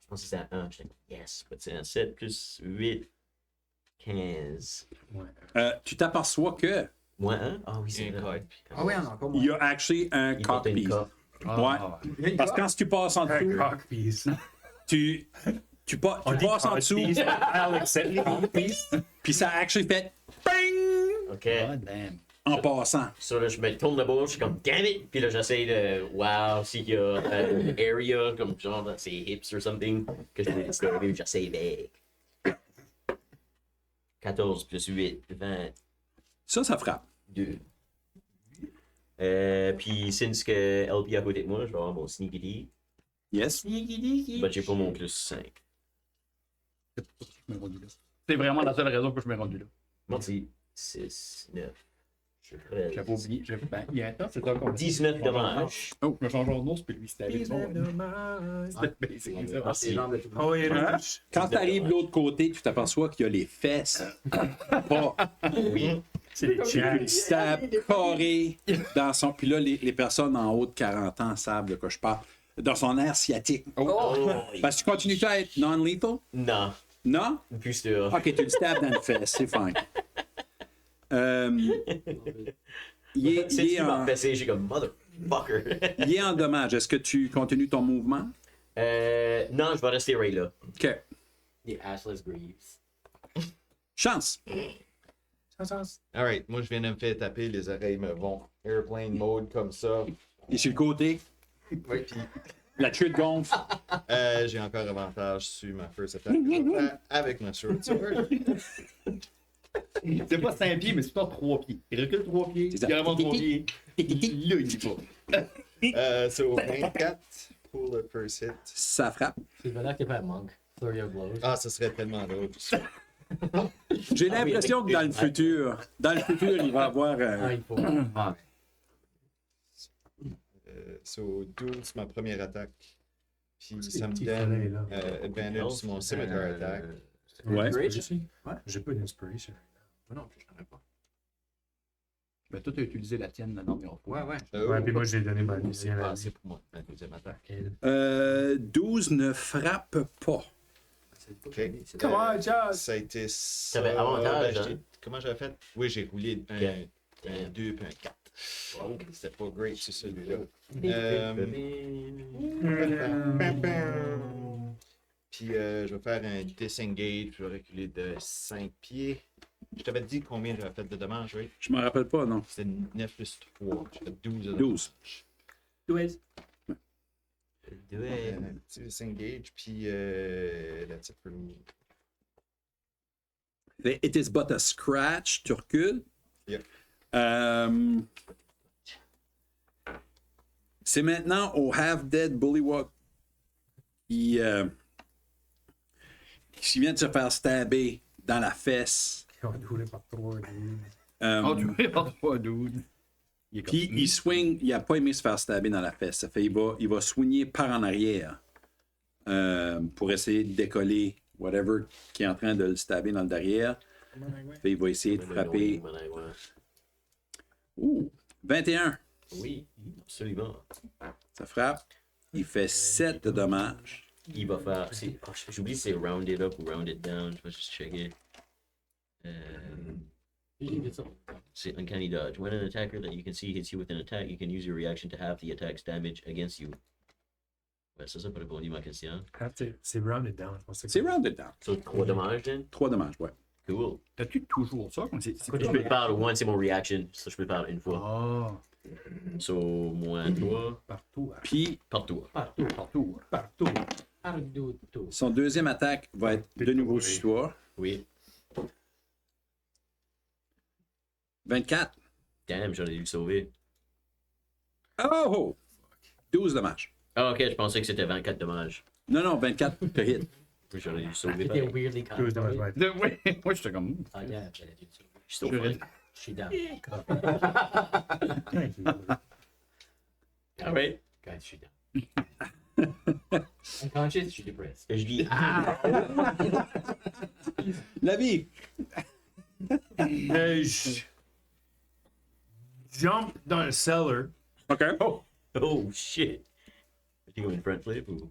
pense que c'est à 1. J'étais yes. Mais c'est un 7 plus 8. 15. Tu t'aperçois que Moins 1? Ah oui, c'est Un vrai. code. Ah oui, on a encore il y a actually un Il porte une cockpiece. coque. Ouais. Parce que quand tu passes en Un dessous, cockpiece. tu tu On dit passes en dessous, codpiece, Alex, c'est les codpiece. puis ça a actually fait bing Ok. Ah, damn. en passant. So là, je me tourne de bord, je suis comme damn it! Puis là, j'essaie de wow, s'il y a une area, comme genre dans ses hips or something, que je vais disturber, j'essaie avec. 14 plus 8, 22. Ça frappe. Puis, since que LP est à côté de moi, je vais avoir mon sneaky D. Yes. Ben, j'ai pas mon plus 5. C'est vraiment la seule raison que je m'ai rendu là. Merci. 6, 9. J'avais oublié. Ben, il y a un temps, c'est ça qu'on 19 dommages. Je me change en ours, puis lui, c'était avec moi. C'est Les Merci. jambes de tout le Oh, monde. il y a une Quand tu arrives de l'autre côté, tu t'aperçois qu'il y a les fesses. Pas Oui. C'est les une chiens. stab carré dans son. Puis là, les personnes en haut de 40 ans savent de quoi je parle. Dans son air sciatique. Oh. Parce que tu continues à être non-lethal? Non. Non? Plus sûr. Ok, tu le stabs dans le fesse, c'est fine. Il est, C'est il qui est m'a en, fessé, j'ai comme motherfucker. il est en dommage. Est-ce que tu continues ton mouvement? Non, je vais rester right là. Ok. The Ashless Greaves. Chance. Alright, moi je viens de me faire taper, les oreilles me vont airplane mode comme ça. Et sur le côté, Oui, puis la chute gonfle. j'ai encore avantage sur ma first attack que je vais faire avec ma short sword. C'est pas 5 pieds, mais c'est pas 3 pieds. Il recule 3 pieds, C'est ça. il avance 3 pieds. Là, il dit pas. So 24 pour le first hit. Ça frappe. C'est vrai que t'es pas un monk. Flurry of blows. Ah, ça serait tellement drôle. J'ai l'impression que dans le futur, il va y avoir. Ah, il faut. So 12, ma première attaque. Puis C'est ça des me petits donne filets, là. advantage sur mon scimitar attack. Ouais. Inspiration? J'ai pas d'inspiration. Non, j'en ai pas. Ben, toi, t'as utilisé la tienne la dernière fois. Ouais. Oh. Ouais, puis moi, j'ai donné ma deuxième. Ah, c'est pour moi, ma deuxième attaque. 12 ne frappe pas. Ok. Comment, Josh? Ça a été ça. T'avais avantage, Ben, comment j'avais fait? Oui, j'ai roulé un 2 puis un 4. C'était pas great sur celui-là. Puis je vais faire un disengage, je vais reculer de 5 pieds. Je t'avais dit combien j'avais fait de dommages, oui? Je m'en rappelle pas, non. C'était 9 plus 3. J'ai fait 12 de 12. dommages. Un petit disengage, puis that's it for me. It is but a scratch. Tu recules. Yep. C'est maintenant au Half-Dead Bullywug qui vient de se faire stabber dans la fesse. On roulé par 3. Oh, tu veux pas 3 dudes. Puis il swing, il a pas aimé se faire stabber dans la fesse. Ça fait il va swinger par en arrière pour essayer de décoller whatever qui est en train de le stabber dans le derrière. Fait, il va essayer de frapper. Ouh, 21. Oui, absolument. Ça frappe. Il fait 7 de dommages. Il va faire. J'oublie si c'est rounded up ou rounded down. Je vais juste checker. C'est Uncanny Dodge. When an attacker that you can see hits you with an attack, you can use your reaction to halve the attack's damage against you. Ouais, ça pas répondu à ma question. C'est rounded down. Je pensais que C'est rounded down. So, 3 dommages, then? 3 dommages, ouais. Cool. T'as-tu toujours ça? C'est Je peux le faire one, c'est mon reaction. Ça, je peux le faire une fois. Ah, So, moins 3. partout. Puis Partout. Partout. Partout. son deuxième attaque va être de nouveau sur toi. Oui. 24. Damn, j'en ai dû le sauver. Oh! 12 dommages. Ah, ok, je pensais que c'était 24 dommages. Non, 24 te hit. Oui, j'en ai dû le sauver. C'était pareil. weirdly Deux dommages, concentrated. ouais. oui, moi, j'étais comme. Ah, yeah, j'allais dire ça. Je suis still fine. Je suis down. Alright. Guys, je suis down. Unconscious, je suis depressed. Je dis, ah! La vie! Je jump dans le cellar. OK. Oh shit. Tu comme une front flip ou?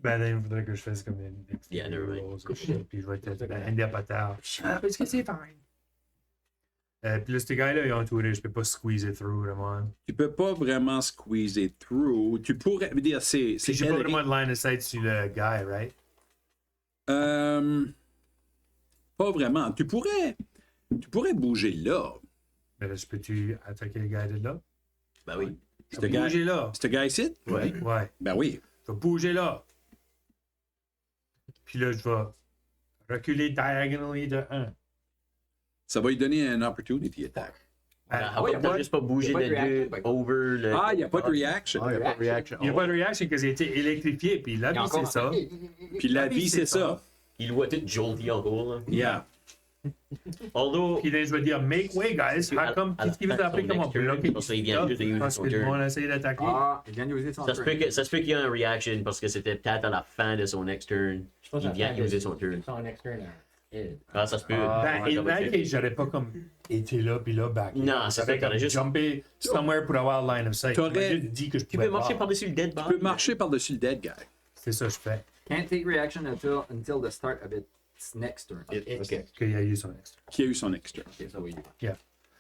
Ben là, il faudrait que je fasse comme une Yeah, never mind. rolls or shit, puis je vais être indépendant. Ah, parce que c'est fine. Puis là, ces gars-là, ils ont entouré, je peux pas squeezer through, vraiment. Tu peux pas vraiment squeezer through. Tu pourrais dire, c'est Puis j'ai pas elle- vraiment de line of sight sur le guy, right? Pas vraiment. Tu pourrais bouger là. Mais là, peux-tu attaquer le gars de là? Ben oui. Ce gars, Bouger là. ce gars ici? Ouais. Ouais. Ben oui. Je vais bouger là. Puis là, je vais reculer diagonally de 1. Ça va lui donner un opportunity attack. Ah ouais, t'as juste pas bougé y a pas de de deux reaction, over le. Ah, il n'y a pas de reaction. Ah, il n'y a pas de reaction. Il n'y a pas de réaction parce qu'il a été électrifié. Puis la vie, c'est ça. Puis la vie, c'est ça. Il voit tout jolty encore, là. Yeah. Although. Puis là, je vais dire, make way, guys. Qu'est-ce qui vous a appris comment bloquer? Parce qu'il vient juste de user Parce son que le turn. monde a essayé d'attaquer. Ah, il vient d'user son Ça se peut qu'il y ait un reaction parce que c'était peut-être à la fin de son next turn. Je pense Il que vient ça user fait son turn. son externe. Ah, ça se peut. Ben, Ouais, in ça va that être- case, j'aurais pas comme été là, puis là, back. Non, ça fait que t'aurais juste. Jumper somewhere pour avoir line of sight. T'aurais- Tu m'as juste dit que je Tu pouvais peux marcher voir. par-dessus le dead Tu body. peux marcher par-dessus le dead guy. C'est ça que je fais. Can't take reaction until the start of its next turn. Ok. Qu'il y a eu son extra. Qui a eu son extra. Ok, ça oui. Ça,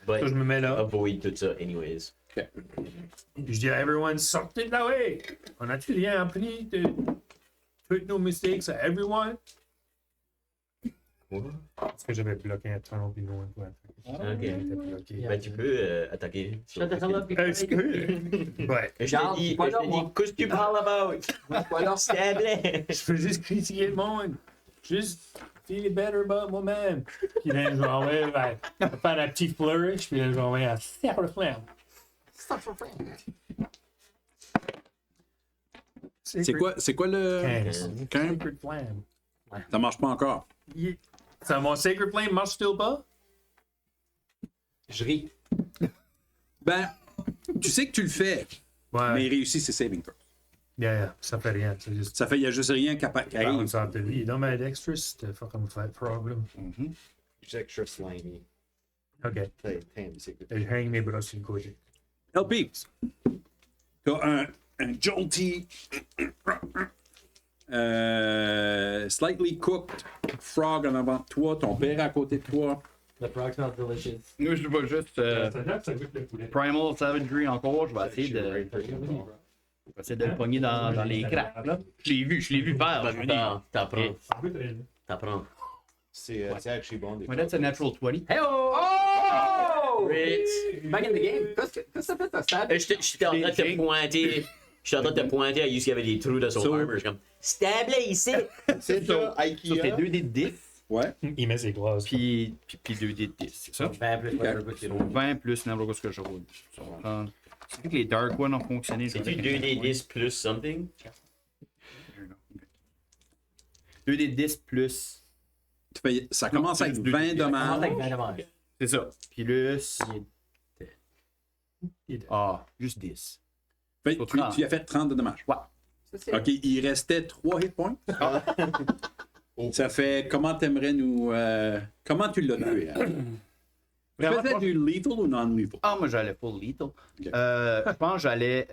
But je me mets là. avoid tout ça, anyways. Puis je dis à everyone, sortez de la way. On a-tu rien appris de toutes nos mistakes à everyone? Parce que j'avais bloqué un tunnel, puis non, Ok. il était bloqué. Ben, tu peux attaquer. Shut the hell up. Est-ce que... Ouais. Je Charles, te dis, pas là, moi. qu'est-ce que tu parles about? Voilà. Stablet! Je veux juste critiquer le monde. Juste feel better about moi-même. Puis là, je vais envoyer, faire la petite flourish, puis là, je vais envoyer un Sacre Flamme. C'est quoi le. 15. 15? Sacred Flame. Ça marche pas encore. Ça, mon Sacred Flame marche still pas? Je ris. Ben, tu sais que tu le fais, Ouais. mais il réussit ses saving throws. Yeah, ça fait rien. C'est juste. Ça fait, il n'y a juste rien qui arrive. Bounce off the lead. Dans ma dexterous, c'était fucking fight problem. Juste extra slimy. Ok. C'est good. Je hang mes bras sur le côté. LP, t'as un jolty, slightly cooked frog en avant de toi, ton père à côté de toi. The frog smells delicious. Nous, je vais juste Ça goûte le poulet. Primal Savagery encore. Je vais essayer de le pogner dans les cracks. Je l'ai vu faire. Je veux dire. T'apprends. Ça goûte rien. T'apprends. C'est actually bon. Des Ouais, that's a natural 20. Hey oh! Ritz. Back in the game. Qu'est-ce que ça fait ta stab? J'étais en train de te pointer. J'étais en train de te pointer à Yus qui avait des trous dans son So- armor. Je suis comme, stab-le ici! C'est ça, Ça, c'était 2D de 10, Ouais. Il met ses glaces. puis 2D de 10. C'est ça? Ben, plus whatever que tu roules. 20 plus n'importe quoi ce que je roule. Ça va prendre- C'est que les Dark Ones ont fonctionné. C'est-tu 2d10 plus something? 2D10 plus. Ça commence avec plus 20 Comment dommages. t'as bien dommage? C'est ça. Plus. Il est- Ah, juste 10. Fait que tu as fait 30 de dommages. Ouais. Ça, c'est OK, il restait 3 hit points. Ça fait, comment t'aimerais nous... comment tu l'as tué? Hein? Tu Vraiment faisais pas- du lethal ou non-lethal? Ah, moi j'allais full lethal. Je pense que j'allais.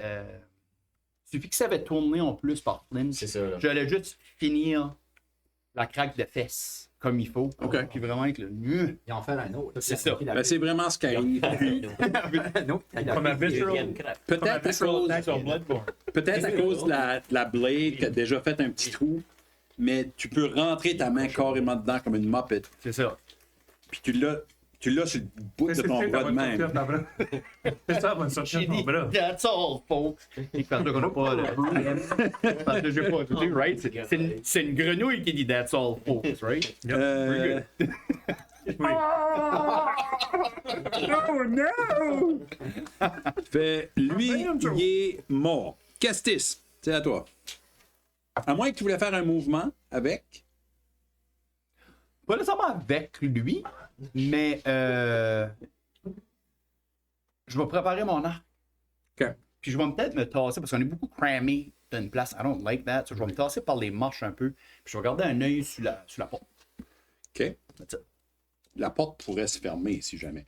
Suffit que ça avait tourné en plus par Flynn. C'est ça, là. J'allais juste finir la craque de fesses comme il faut. OK. Puis vraiment avec le mieux. Ils en fait un autre. C'est ça. Ben, c'est vraiment ce qui arrive. Un autre. Comme un visceral. Peut-être à cause, Attack Bloodborne. peut-être à cause de la blade qui a déjà fait un petit trou, mais tu peux rentrer ta main carrément dedans comme une muppet. C'est ça. Puis tu l'as sur le bout de ton bras de même. C'est ça, va me sortir J'ai ton dit, bras. that's all, folks. Et parce qu'on n'a pas le. Parce que j'ai pas tout right? C'est une grenouille qui dit that's all, folks, right? Euh, Oui. Oh no! Fait, lui, il est mort. Castis, c'est à toi. À moins que tu voulais faire un mouvement avec. Pas nécessairement avec lui, mais je vais préparer mon arc. OK. Puis je vais peut-être me tasser, parce qu'on est beaucoup crammé d'une place. I don't like that. So je vais me tasser par les marches un peu. Puis je vais garder un œil sur la porte. OK. That's it. La porte pourrait se fermer si jamais.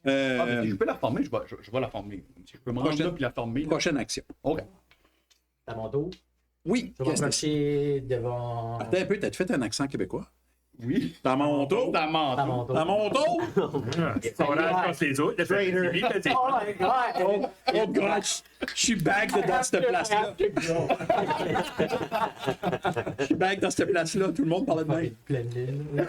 Ah, mais si je peux la former, je vais la former. Si je peux me rendre Prochaine- là puis la former. là. Prochaine action. OK. À mon tour, Oui, je vais Castis. m'approcher devant. Attends un peu, t'as fait un accent québécois? Oui. Dans mon tour? Dans mon À mon tour. Dans mon tour? Son âge contre les autres. Oh my god! Oh gosh! Je suis back dans cette place-là. Je suis back dans cette place-là. Tout le monde parlait de moi. Pleine lune.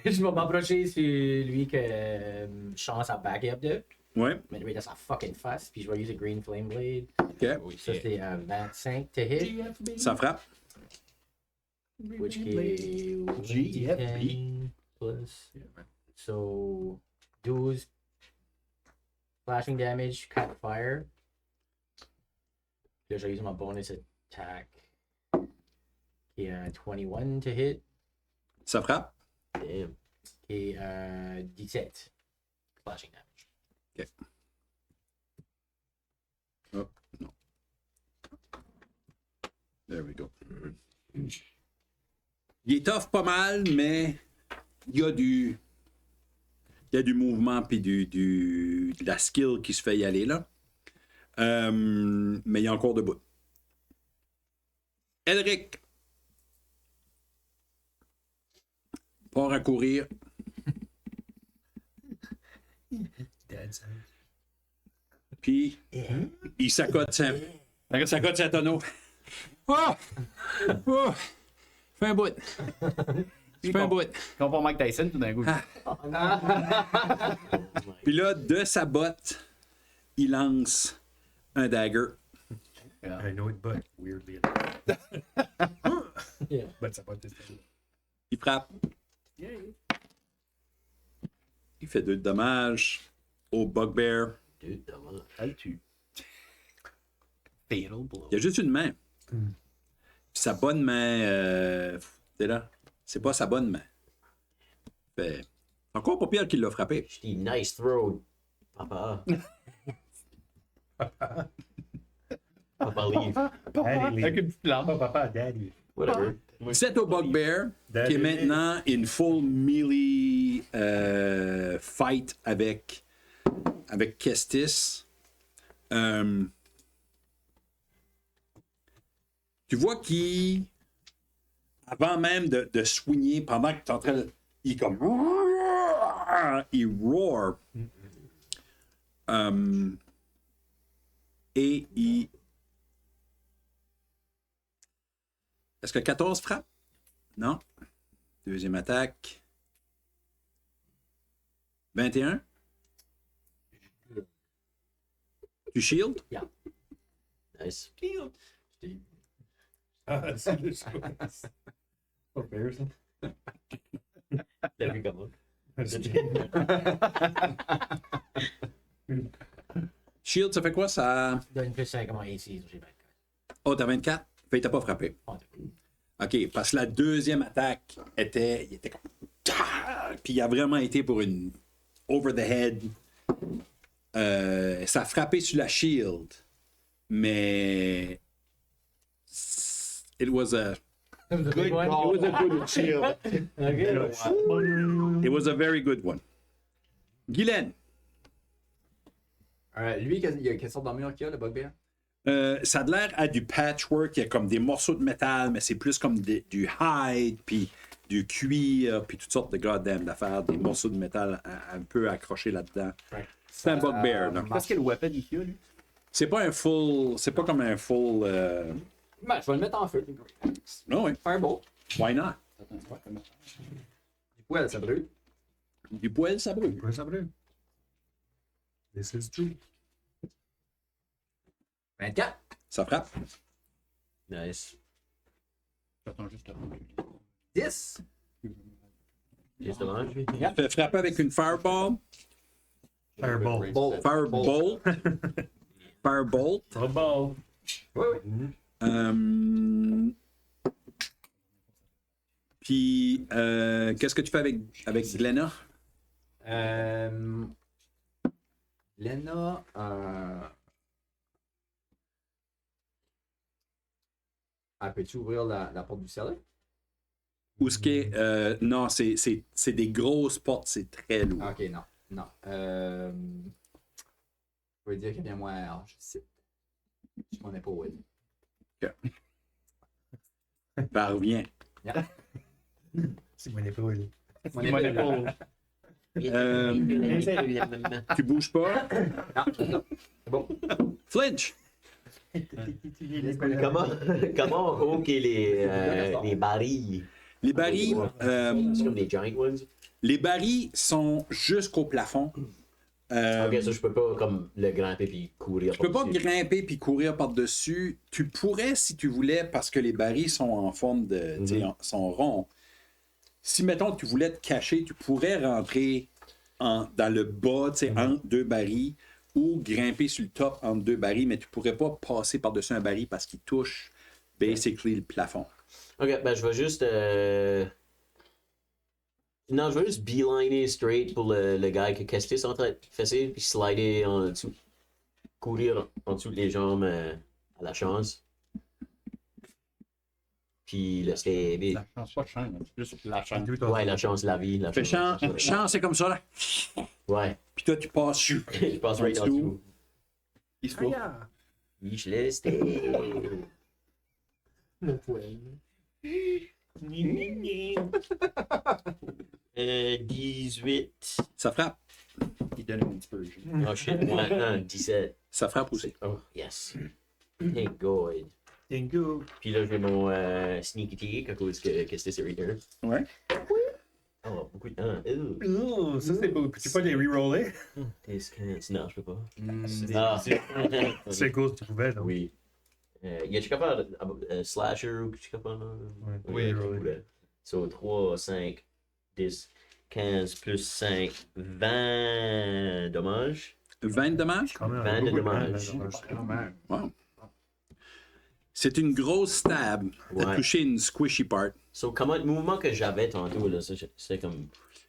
Je vais m'approcher sur lui que je chance à back up de. Ouais, Mais lui, dans sa fucking face. Puis je vais utiliser Green Flame Blade. ok. Ça, c'est 25 to hit. Ça frappe. Which is GFB. plus. So 12 slashing damage, cut fire. Puis là, je vais utiliser mon bonus attack. Qui est 21 to hit. Ça frappe. Damn. Et 17 slashing damage. Ok. Oh, non. There we go. Il est tough pas mal, mais il y a du mouvement puis de la skill qui se fait y aller là. Mais il est encore debout. Elric part à courir. Puis il s'accote sa tonneau. Oh! Oh! Fais un bout. Fais un bout. Comme pour Mike Tyson, tout d'un coup. Puis là, de sa botte, il lance un dagger. I know it, but weirdly Yeah. But ça va être Il frappe. Il fait 2 de dommages au bugbear. Dude, dommage. Elle tue. Fatal blow. Il y a juste une main. Puis sa bonne main, c'est là. C'est pas sa bonne main. Fait, encore pas pire qu'il l'a frappé. Je dis nice throw, papa. Papa leave. Avec une petite lampe. Papa, daddy. Whatever. C'est au bugbear qui est maintenant une full melee fight avec Kestis. Tu vois qu'il, avant même de soigner, pendant que tu es en train de. Il est comme. Il roar. Et il. Est-ce que 14 frappe? Non. Deuxième attaque. 21. Tu shield? Nice. Ah, c'est le choix. Pas pire, ça. T'as vu comment? Shield, ça fait quoi ça? Donne plus 5 à mon AC, j'ai 24. Oh, t'as 24? Fait que t'as pas frappé. OK, parce que la deuxième attaque il était comme. Puis il a vraiment été pour une over the head. Ça a frappé sur la shield, mais it was a Good call. It was a good shield. it was a very good one. Guylaine, Lui, quelle sorte d'armure qu'il y a, le bugbear? ça a l'air à du patchwork, il y a comme des morceaux de métal, mais c'est plus comme du hide, puis du cuir, puis toutes sortes de goddamn d'affaires, des morceaux de métal un peu accrochés là-dedans. C'est un bugbear, là. Parce que le weapon il y a, lui. C'est pas comme un full. Ben, je vais le mettre en feu. Non, oui. Fireball. Why not? Du coup, ça brûle. Du poil, ça brûle. Ouais, ça brûle. This is true. 24. Ça frappe. Nice. J'attends juste 10. Juste dommage. Il fait frapper avec une fireball. Fireball. Bolt. Firebolt. Firebolt. Fireball. Oui, oui. Puis, qu'est-ce que tu fais avec Glenna? Lena, peux-tu ouvrir la porte du cellar? Ou ce qui est. Non, c'est des grosses portes, c'est très lourd. Ok, non. Non. Je vais dire qu'il vient moi. Alors, je sais. Je m'en ai pas où. Ben, reviens. Yeah. C'est mon épaule. Mon Moi, épaule. Tu bouges pas. Non, c'est ça. C'est bon. Flinch. Comment OK les barils? Les barils, C'est comme des giant ones. les barils sont jusqu'au plafond. Ok, ça je peux pas comme le grimper puis courir. Tu peux pas par-dessus. grimper puis courir par-dessus. Tu pourrais si tu voulais parce que les barils sont en forme de. Tu sais, sont ronds. Si, mettons, tu voulais te cacher, tu pourrais rentrer dans le bas, tu sais, entre deux barils ou grimper sur le top entre deux barils, mais tu pourrais pas passer par-dessus un baril parce qu'il touche basically le plafond. Ok, ben je vais juste. Non, je vais juste beeliner straight pour le gars qui qu'est-ce que c'est en train de fesser, puis slider en dessous. Courir en dessous des jambes à la chance. Puis le stabber. La chance, pas de chance, juste la chance. Ouais, la chance, la vie. La Fais chance. chance, c'est comme ça, là. Ouais, Puis toi, tu passes sur. je passe right en dessous. Il se faut. Je le stab. Mon poème. 18. Ça frappe. Il donne une inspiration. Oh shit, ouais, 17. Ça frappe aussi. Oh, yes. Thank God. Dingo. Puis là, je vais mon sneak attack à cause que c'était sur return. Ouais. Oh, beaucoup de temps. Oh, ça c'est beau. Peux-tu pas les reroller? Non, je peux pas. Ah. C'est cool, tu pouvais, non? Oui. Y a-tu capable de slasher ou tu capable de. Oui, Oui. So 3, 5, 10, 15 plus 5, 20 dommages. 20 de dommages. Quand même, 20 de beaucoup dommages. Wow. C'est une grosse stab. T'as Ouais. touché une squishy part. So, comment le mouvement que j'avais tantôt, là, c'est comme.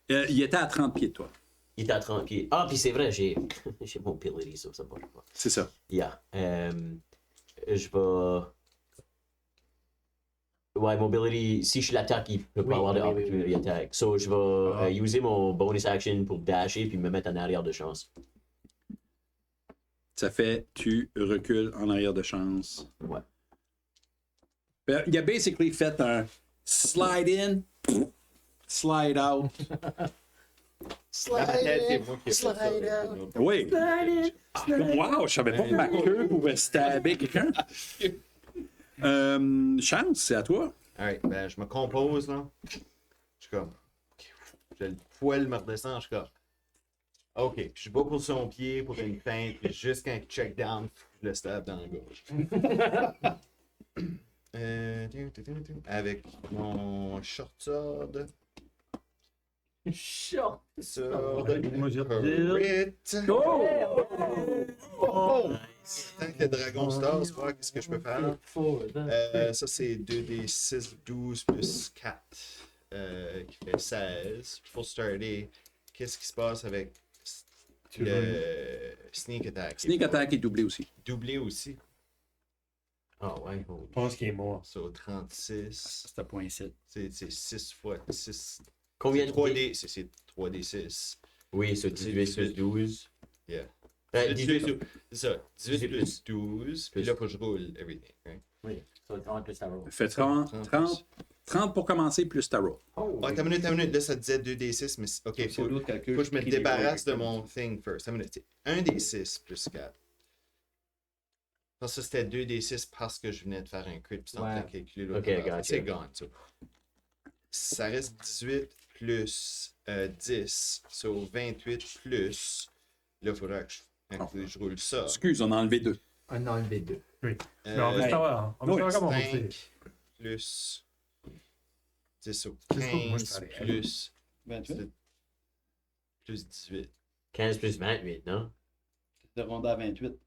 Il était à 30 pieds de toi. Il était à 30 pieds. Ah, puis c'est vrai, j'ai mon ability, ça marche pas. C'est ça. Yeah. Je vais. Ouais, mobility, si je l'attaque, il peut pas avoir de opportunity attack. So, je vais user mon bonus action pour dasher puis me mettre en arrière de chance. Ça fait, tu recules en arrière de chance. Ouais. Il a basically fait un slide in, slide out. Dans ma tête, c'est moi qui ai fait ça. Oui. Wow, je savais pas que ma queue pouvait stabber quelqu'un. Chance, c'est à toi. Alright, ben je me compose là. Je suis comme. Le poil me redescend, je suis comme. Ok, puis je bats pour son pied pour une feinte, puis juste quand il check down, je le stab dans la gorge. Avec mon short sword. Short. Sword. Moi, j'ai Crit. Oh! Tant que le dragon star, c'est voir qu'est-ce que je peux faire. Ça, c'est 2d6, 12 plus 4, qui fait 16. Pour starter, qu'est-ce qui se passe avec le sneak attack? Sneak attack est doublé aussi. Doublé aussi. Ah ouais. Je pense qu'il est mort. So, 36. C'était point 7. C'est 6 fois 6. Combien de 3D, c'est 3d6. Oui, c'est 18 plus 12. Yeah. 18. C'est ça. 18 plus 12. Puis là, faut que je roule everything. Right? Oui, ça va être 30 plus ta roll. Fait 30 pour commencer, plus ta roll. Oh! Ah, t'as une minute. Là, ça disait 2d6, mais ok, faut que je me débarrasse de mon thing first. T'as une minute. 1d6 plus 4. Ça, c'était 2d6 parce que je venais de faire un crit. Puis c'est en train de calculer l'autre. Ok, gotcha. C'est gone. So. Ça reste 18 plus 10. So 28 plus. Là, il faudra que je roule ça. Excuse, on a enlevé 2. Un enlevé 2. Mais on veut savoir. On veut savoir comment on fait. 5 plus 10. So C'est ça, moi, je 15 ferais. plus 28. plus 18. 15 plus 28, non? De ronde à 28.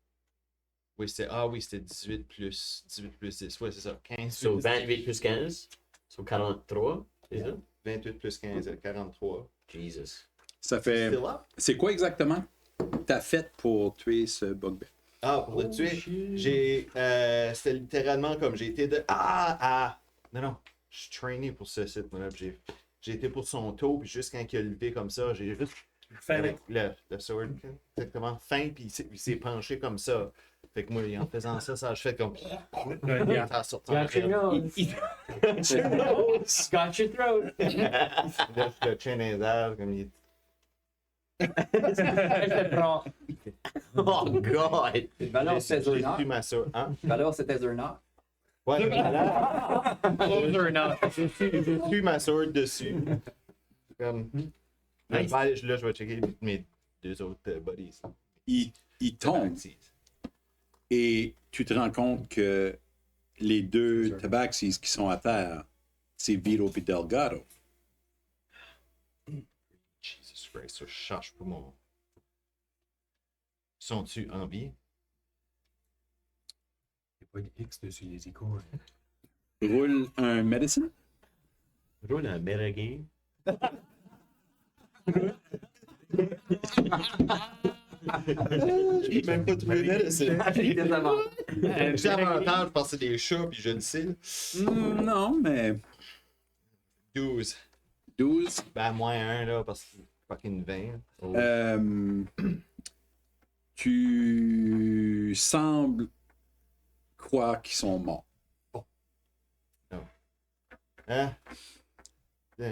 Oui, c'était 18 plus 10. Ouais, c'est ça. 15 So plus 28 plus 15? So 43? C'est ça? 28 plus 15, 43. Jesus. Ça fait. Still up? C'est quoi exactement t'as fait pour tuer ce bugbear? Ah, pour le tuer, c'était littéralement comme j'ai été de. Non, je suis trainé pour ce site, moi, là. J'ai été pour son taux, puis juste quand il a levé comme ça, j'ai juste Avec le sword, exactement. Fin, puis il s'est penché comme ça. Fait que moi, en faisant ça, ça a fait comme. Ça a sorti en Got your nose. Got your throat. Là, je le tiens dans les airs, comme il. Je te prends. Oh god! Valeur, c'était J'ai Zernock. plus ma sword. Hein? Valeur, c'était Zernock. Ouais, voilà. Zernock. J'ai plus ma sword dessus. Comme. Nice. Là, je vais checker mes deux autres buddies. Il tombe et tu te rends compte que les deux Tabaxis qui sont à terre, c'est Vito et Delgado. Jesus Christ, ça, je cherche pour mon. Sont-tu en vie? Il n'y a pas de X dessus les icônes. Roule un medicine. Roule un metagame. J'ai même pas trouvé medicine. Des avantages. J'ai avantage parce que c'est des chats, puis je le sais. Non, mais 12. 12. Ben, moins 1, là, parce que fucking 20. Oh. Tu sembles croire qu'ils sont morts. Hein?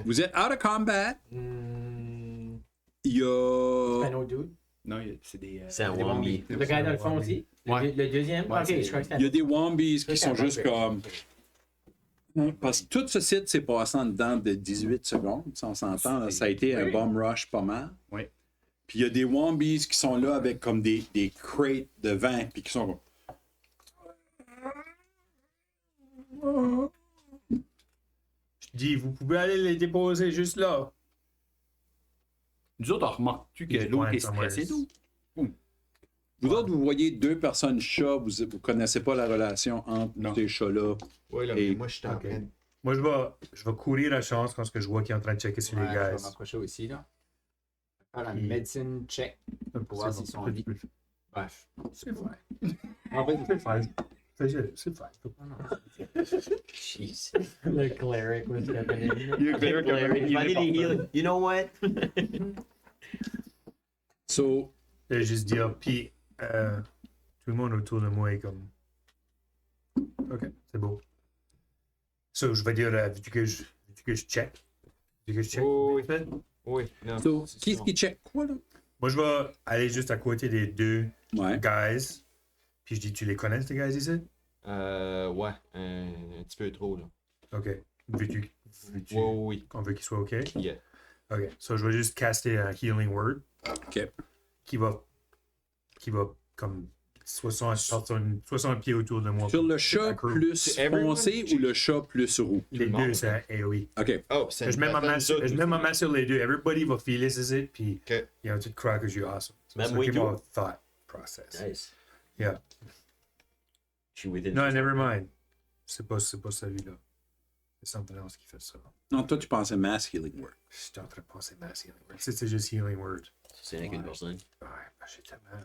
Vous êtes out of combat. Hmm. Il y a. Un autre dude. Non, c'est des. C'est un des Wambi. Le gars dans le fond aussi. Ouais. Le deuxième. Ouais, Ok, c'est- je crois que Il y a des Wombies qui sont Ok, juste ok. comme. Parce que tout ce site s'est passé en dedans de 18 secondes. Si on s'entend, là, ça a été un bomb rush pas mal. Oui. Puis il y a des Wombies qui sont là avec comme des crates de vin, puis qui sont comme. Je dis, vous pouvez aller les déposer juste là. Nous autres, on remarque-tu que Il l'autre est pointe stressé somewhere. d'eau? Vous autres, vous voyez deux personnes chats, vous ne connaissez pas la relation entre Non. ces chats-là. Ouais, là, Et- mais moi, je suis en ok. train de. Moi, je vais courir la chance quand je vois qu'il est en train de checker sur Ouais, les je gars. vais m'approcher aussi, là. Faire un Puis- medicine check. Pour voir s'ils sont en vie. Bref. C'est vrai. En fait, C'est fine. C'est fine. Jeez. Le cleric was stepping in. Il fallait les heal. You know what? So, Je vais juste dire, puis tout le monde autour de moi est comme. Ok, c'est beau. So, je vais dire, vu que je check. Vu que je check. Oh, oui. vite fait, Oui, non. so c'est qui est-ce bon. qui check quoi, là? moi, je vais aller juste à côté des deux Ouais. guys. Puis je dis, tu les connais, ces guys ici? Ouais, un petit peu trop, là. Ok. Veux-tu Ouais, oui. qu'on veut qu'ils soient ok? Yeah. Ok. So, je vais juste caster un healing word OK. qui va comme 60 pieds autour de moi. Sur le chat Accrue. plus C'est everyone? foncé ou le chat plus roux? Les le deux, monde. c'est un AOE. OK. Oh, c'est Je mets ma main sur, je mets ma main sur les deux. Everybody va filer c'est it, puis Ok. il y a un petit crack que je suis awesome. So, Même c'est Wade mon thought process. Nice. Yeah. Je suis within. No, never mind. C'est pas celui-là. C'est something else qui fait ça. Non, toi, tu pensais Mass Healing Word. Je suis en train de penser mass healing word. C'est juste healing word. C'est rien qu'une personne. Ouais, bah, j'ai tellement.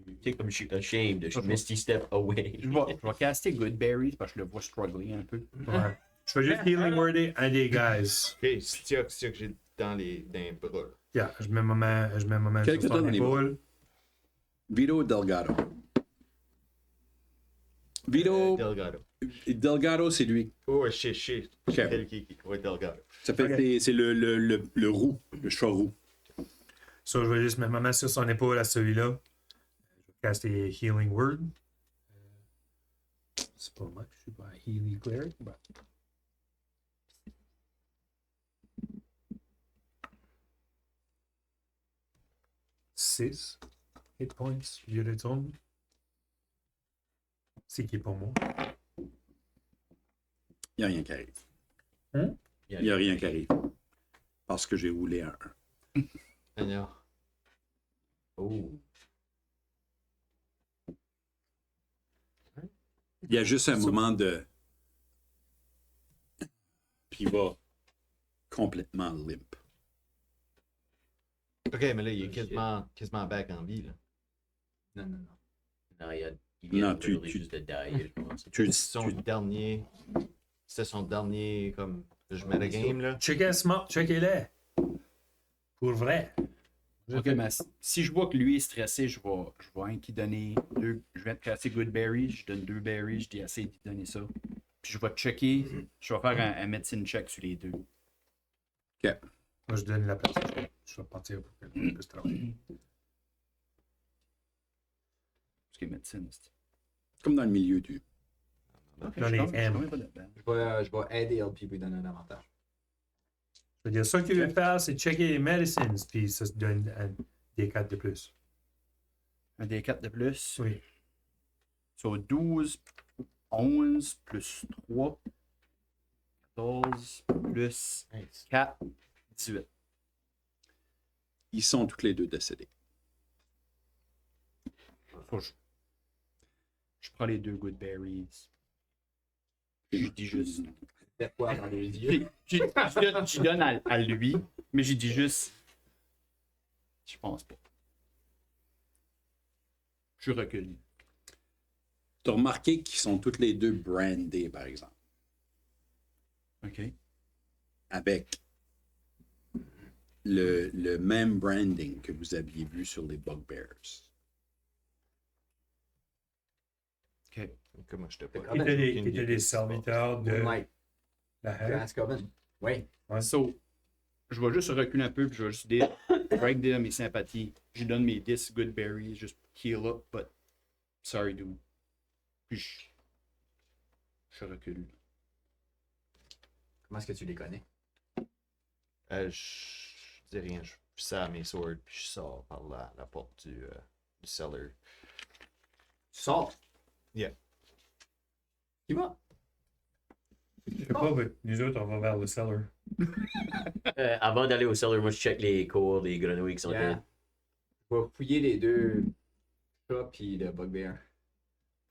Tu sais, comme je suis ashamed, je misty step away. Je vais caster Good Berries parce que je le vois struggler un peu. Ouais. Je vais juste healing worder un des guys. Ok, c'est ça que j'ai dans les bras. là. Yeah, je mets ma main Quel sur que t'as son dans les épaule. Vito Delgado. Vito Delgado. Delgado, c'est lui. Oh, shit. Ok. Ouais, Delgado. Ça fait Ok. c'est le roux, le chat roux. So, je vais juste mettre ma main sur son épaule à celui-là. Je vais caster healing word. C'est pas much, je suis pas un healing cleric. But... Six hit points, je retourne. C'est qui est pour moi? Il n'y a rien qui arrive. Hein? Il n'y a rien qui arrive. Parce que j'ai roulé un 1. Alors. Oh. Il y a juste un moment de. Puis il va complètement limp. Ok, mais là, il est quasiment back en vie, là. Non. Non, il vient Non, de tu- literally juste de die, je pense. Tu, C'est son dernier. C'était son dernier, comme. Je mets le game, là. Checkez smart, checkez-les. Pour vrai. Ok, mais si je vois que lui est stressé, je vais un qui donner deux. Je vais être assez good berry, je donne 2 berries, je dis assez d'y donner ça. Puis je vais checker, je vais faire un medicine check sur les deux. OK. Moi, je donne la place. Je vais partir pour qu'elle puisse travailler. Parce que médecine, c'est. Comme dans le milieu du. Ok, Dans je les suis M. quand même pas là-dedans. Je vais aider LP pour lui donner un avantage. Je veux dire, ça que tu veux faire, c'est checker les medicines, puis ça se donne un D4 de plus. Un des 4 de plus. Oui. Sur 12, 11 plus 3, 14 plus 4, 18. Ils sont tous les deux décédés. Je prends les 2 good berries. Je dis juste. Fais quoi dans les yeux? Je donne à lui, mais j'ai dit juste. Je pense pas. Je recule. Tu as remarqué qu'ils sont tous les deux brandés, par exemple, OK. avec le même branding que vous aviez vu sur les Bugbears. OK. Comment je te pas. T'étais des serviteurs de Moonlight. la haie. Glass Coven. Oui. So, je vais juste reculer un peu, puis je vais juste dire, break down mes sympathies. Je lui donne mes 10 good berries, juste heal up, but sorry, dude. Puis je recule. Comment est-ce que tu les connais? Je dis rien, je sers mes swords, puis je sors par la porte du cellar. Tu sors. Yeah. Qui va? Je sais pas, mais nous autres, on va vers le cellar. Avant d'aller au cellar, moi je check les cours des grenouilles qui sont Yeah. là. Je vais fouiller les deux chats puis le bugbear.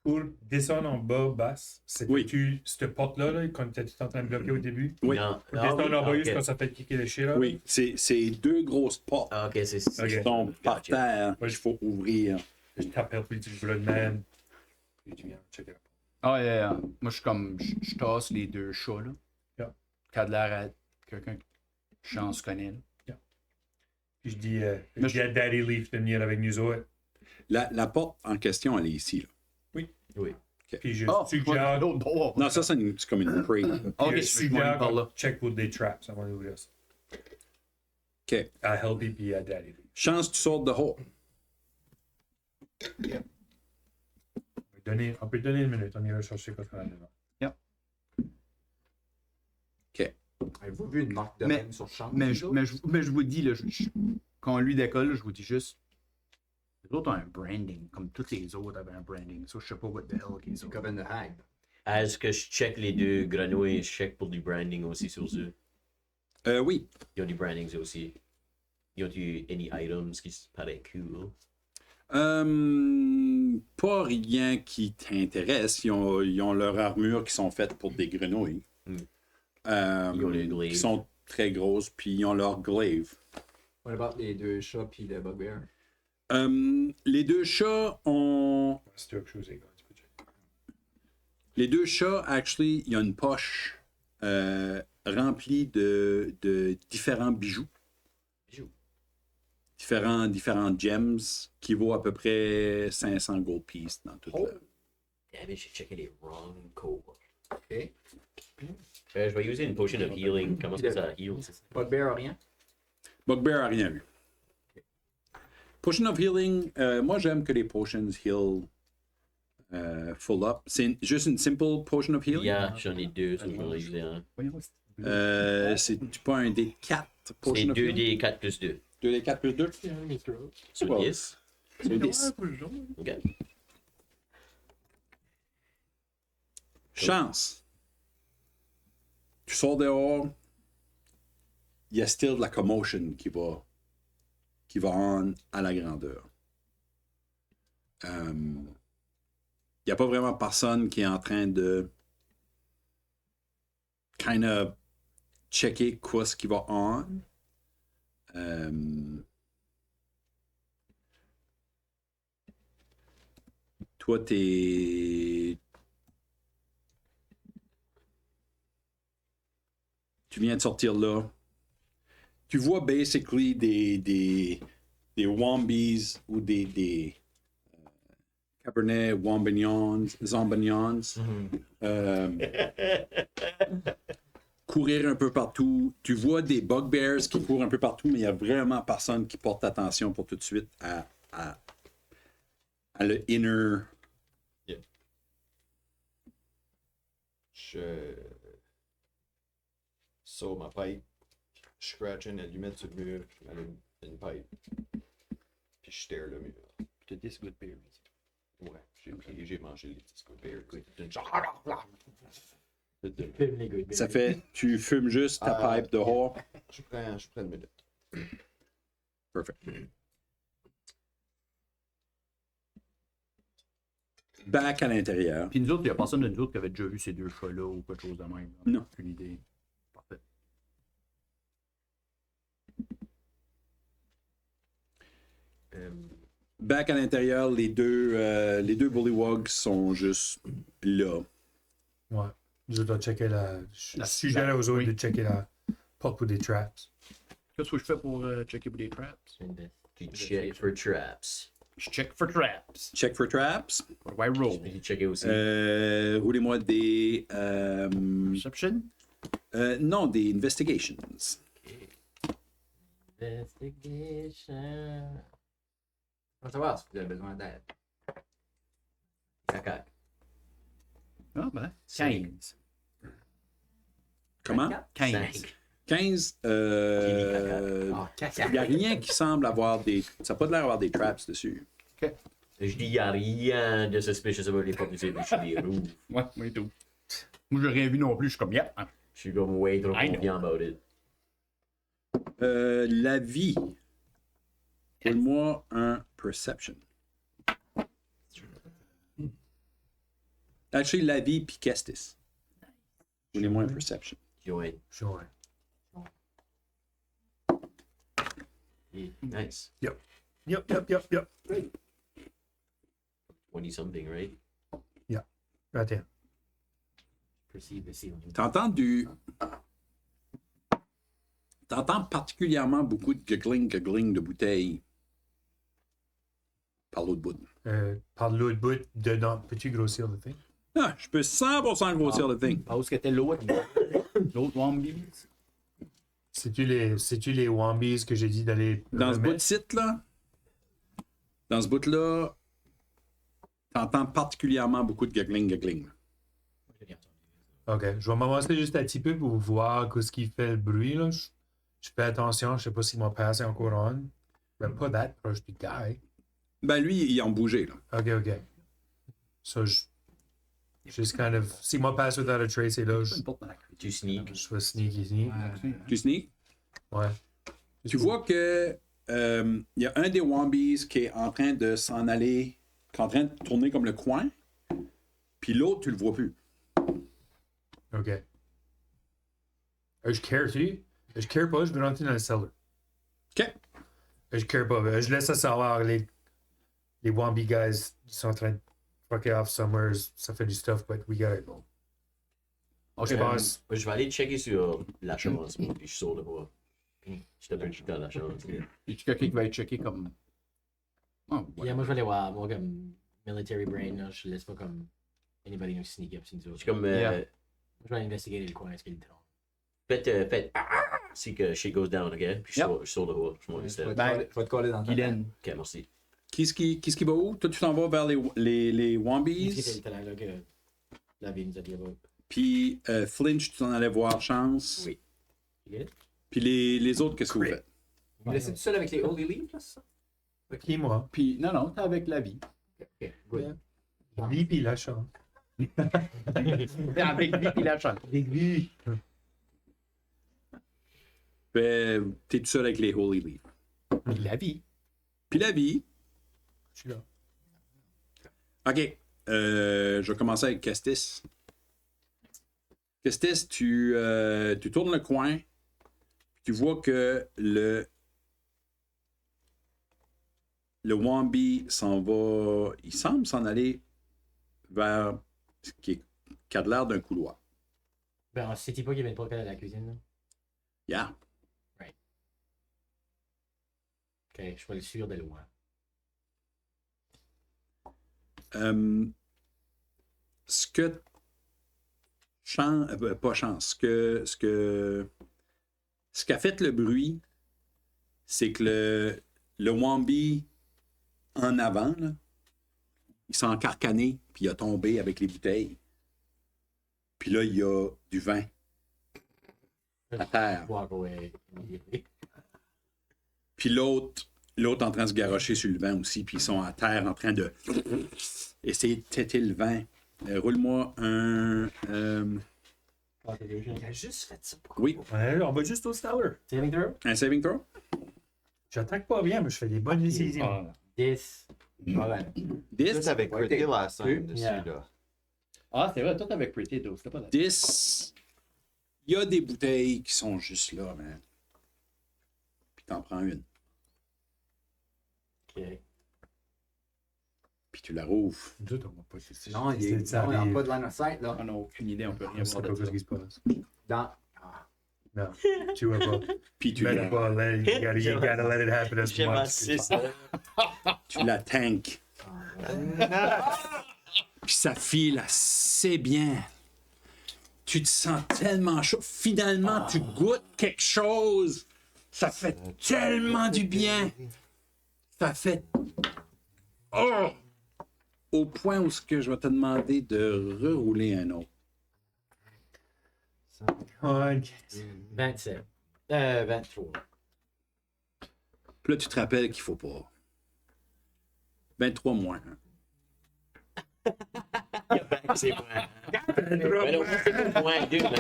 Pour descendre en bas, basse, c'était-tu cette porte-là, là, quand tu étais en train de bloquer au début? Oui. Non. Pour Ah, descendre oui, en bas, ah, juste ok. quand ça fait kicker le shit, là? Oui, c'est deux grosses portes Ah, ok, c'est Ok. qui sont par Gotcha. terre qu'il faut ouvrir. Je t'appelle, puis tu Blood Man. Puis tu viens checker la porte. Ah, yeah. Moi, je suis comme. Je tasse les 2 chats, là. Yeah. Qui a de l'air à quelqu'un que chance connaît, là. Puis je dis Mais à Daddy Leaf de venir avec nous autres. La porte en question, elle est ici. Là. Puis je Oh, suggère, l'autre bord. Non, ça, c'est comme une crate. Ok, je je suggère par là. qu'on check pour des traps avant d'ouvrir ça. OK. À Helpy puis à Daddy Leaf. Chance, tu sors de haut. On peut donner une minute, on ira chercher quoi qu'on a dedans. OK. Avez-vous vu une marque de Mais- même sur le champ? Mais je vous dis, là, quand lui décolle, là, je vous dis juste. Les autres ont un branding, comme tous les autres avaient un branding. Ça, je sais pas what the hell qu'ils C'est ont. Coven de Hag. Est-ce que je check les 2 grenouilles, je check pour du branding aussi sur eux? Oui. Ils ont du branding aussi. Ils ont du any items qui paraît cool. Pas rien qui t'intéresse. Ils ont leur armure qui sont faites pour des grenouilles. Ils ont les glaives. Qui sont très grosses, puis ils ont leur glaive. What about les deux chats puis le bugbear? Les 2 chats ont. C'est quelque chose, les gars. Tu peux checker. Les 2 chats, actually, il y a une poche remplie de différents bijoux. Différents gems qui vaut à peu près 500 gold pieces dans toute la... Damn it, j'ai checké les wrong codes. Ok. Je vais user une potion of healing. Comment est-ce que ça heal? Bugbear a rien? Bugbear a rien vu. Potion of healing, moi j'aime que les potions heal full up. C'est juste une simple potion of healing. Yeah, j'en ai 2, ça je vais les user. Hein. C'est pas un D4 C'est potion of healing? 2d4 plus 2. 2D4 plus 2? Sur Wow. 10. C'est 10. Ok. Chance. Tu sors dehors, il y a still de la commotion qui va on à la grandeur. Il n'y a pas vraiment personne qui est en train de kind of checker quoi ce qui va on. Toi, tu viens de sortir là. tu vois basically des Wombies ou des Cabernet Wombignons, Zombignons, courir un peu partout. Tu vois des Bugbears qui courent un peu partout, mais il n'y a vraiment personne qui porte attention pour tout de suite à le inner. Je sors ma pipe, je scratch une allumette sur le mur, je m'allume une pipe, puis je stare le mur. T'as 10 good beers. Ouais, j'ai mangé les petits good beers. Fume les good Ça fait, tu fumes juste ta Ah, pipe dehors. Je prends une minute. Perfect. Back à l'intérieur. Puis nous autres, il n'y a personne de nous autres qui avait déjà vu ces deux chats-là ou quelque chose de même. Non. Aucune idée. Parfait. Back à l'intérieur, les deux Bullywogs sont juste là. Ouais. Je dois checker la. Je La- suggère aux autres oui. de checker la porte pour des traps. Qu'est-ce que je fais pour checker pour des traps? Tu check for traps. Je check for traps. Check for traps. What do I roll? Tu checker aussi. Roulez-moi des. Perception? Non, des investigations. Investigation. On va savoir si vous avez besoin d'aide. Caca. Ah, ben, Cinq. 15. Comment? 15. 5. 15. Ah, caca. Il n'y a rien qui semble avoir des. Ça n'a pas l'air d'avoir des traps dessus. Je dis, il n'y a rien de suspicious about les portes du des roues. Ouais, moi et tout. Moi, j'ai rien vu non plus. Je suis comme, yeah. Je suis comme way trop I know. confiant about it. La vie. Roule-moi un perception. Actually, la vie puis Kestis. Roulez-moi un perception. Join. Sure. Nice. Yep. 20 something, right? Right there. Perceive the ceiling. T'entends particulièrement beaucoup de guggling de bouteilles par l'autre bout. Par l'autre bout, dedans, peux-tu grossir le thing? Ah, je peux 100% grossir le thing. Ah, où est-ce que était l'autre? L'autre Wombies? C'est-tu les Wombies que j'ai dit d'aller. Dans ce bout de remettre? site, là, dans ce bout-là, t'entends particulièrement beaucoup de guggling. Ok, je vais m'avancer juste un petit peu pour voir ce qui fait le bruit. Là. Je fais attention, je sais pas si mon pass est encore on. Mais pas that proche du guy. Ben lui, il en bougeait, là. Ok. So, just kind of. Si mon pass without a trace est là, Tu sneak. je vais sneak. Tu sneak? Ouais. Tu vois que il y a un des Wombies qui est en train de s'en aller, qui est en train de tourner comme le coin, puis l'autre, tu le vois plus. Ok. Je care-tu? Je care pas, je vais rentrer dans le cellar. OK. Je care pas. Je laisse ça savoir. Les Wombi guys, ils sont en train de fucker off somewhere. Ça fait du stuff, but we gotta go. Je pense. Je vais aller checker sur la chance, moi, puis je sors de moi. Je te donne dans la chance. Y a-tu quelqu'un qui va être checké comme. Oh, Yeah, moi je vais aller voir. Moi, comme military brain, là, je laisse pas comme anybody nous sneak up. Je suis comme. Yeah. Je vais aller investiguer le coin, est-ce qu'il est trop. Faites. C'est que shit goes down, ok? Puis je sors de moi. Je m'en Je vais vais. te coller dans ta Guylaine. Ok, merci. Qui est-ce qui va où? Toi, tu t'en vas vers les Il Wombies, dit tout à l'heure là, que la vie nous a dit about. puis Flinch, tu t'en allais voir Chance. Oui. Puis les autres, qu'est-ce que vous faites? Vous me laissez tout seul avec les Holy Leaves, là, c'est ça? Qui, moi? Puis, non, t'es avec la vie. Ok, good. Lui, puis la chance. T'es avec lui et la chance. Ben, t'es tout seul avec les Holy Leaf. La vie. Puis la vie. Je suis là. OK. Je vais commencer avec Kestis. Kestis, tu tournes le coin. Tu vois que le Wombi s'en va. Il semble s'en aller vers ce qui a l'air d'un couloir. Ben, c'était pas qu'il y avait une porte à la cuisine, là. Yeah. je vais le suivre de loin. Ce que pas chance, ce qu'a fait le bruit, c'est que le Wambi en avant, là, il s'est encarcané, puis il a tombé avec les bouteilles. Puis là, il y a du vin à terre. Walk away. Puis l'autre en train de se garrocher sur le vin aussi, puis ils sont à terre en train de essayer de têter le vin. Roule-moi un... Il a juste fait ça. Oui, Ouais, on va juste au Stellar. Saving throw? un saving throw. J'attaque pas bien, mais je fais des bonnes décisions. Ah, 10. Ouais. 10. Tout avec Ouais, Pretty la scène dessus, Yeah. là. Ah, c'est vrai, toi avec Pretty Doe, c'était pas d'accord. 10. Il y a des bouteilles qui sont juste là, man. Puis t'en prends une. Ok. Puis tu la rouvres. Nous autres, on va pas essayer. Non, il n'y a pas de line of sight, là. On n'a aucune idée, on peut rien C'est voir pas de ça. ce qui se passe. Dans... Non, tu vois pas. Puis tu Let la, it pas, you gotta let it happen as J'aime much. assez ça. tu la tank. Puis ça file assez bien. Tu te sens tellement chaud. Finalement, tu goûtes quelque chose. Ça fait tellement du bien. Ça fait... Oh! Au point où ce que je vais te demander de rerouler un autre. Ouais, 27. 23. Puis là, tu te rappelles qu'il faut pas. 23 moins. C'est moins. Mais au moins, c'est pas moins 2, man.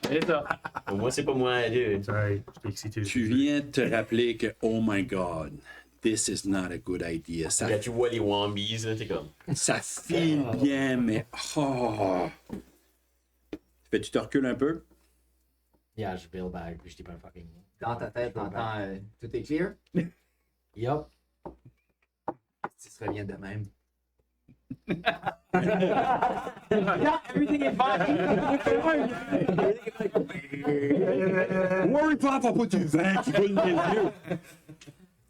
C'est ça. Au moins, c'est pas moins 2. sorry, j'étais excité. Tu viens de te rappeler que, oh my God, this is not a good idea. Ça, Là, tu vois les Wambies, là, t'es comme. ça file bien, mais... Oh! Fait que tu te recules un peu. Yeah, je build back, puis je dis pas un fucking mot. Dans ta tête, t'entends tout est clear. Yup. Ce serait bien de même. Yeah, everything is fine. Worry pas, faut pas du vin qui coule mes yeux.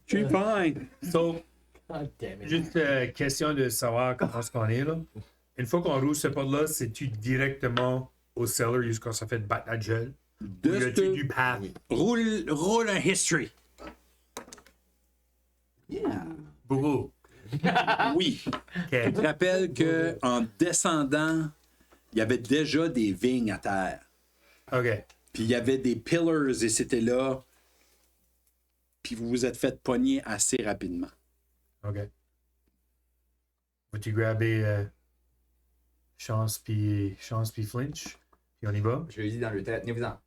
Je suis fine. So, God damn it. juste question de savoir comment est-ce qu'on est là. Une fois qu'on roule ce pod-là, c'est-tu directement au cellar jusqu'à ça fait battre la gueule? Ou y De a-tu ce- du path? roule un history. Beaucoup. Oui. Ok. Tu te rappelles qu'en descendant, il y avait déjà des vignes à terre. Ok. Puis il y avait des pillars et c'était là. Puis vous vous êtes fait pogner assez rapidement. Ok. Vas-tu grabber chance puis flinch? Puis on y va? Je lui dis dans le tête, venez-vous-en.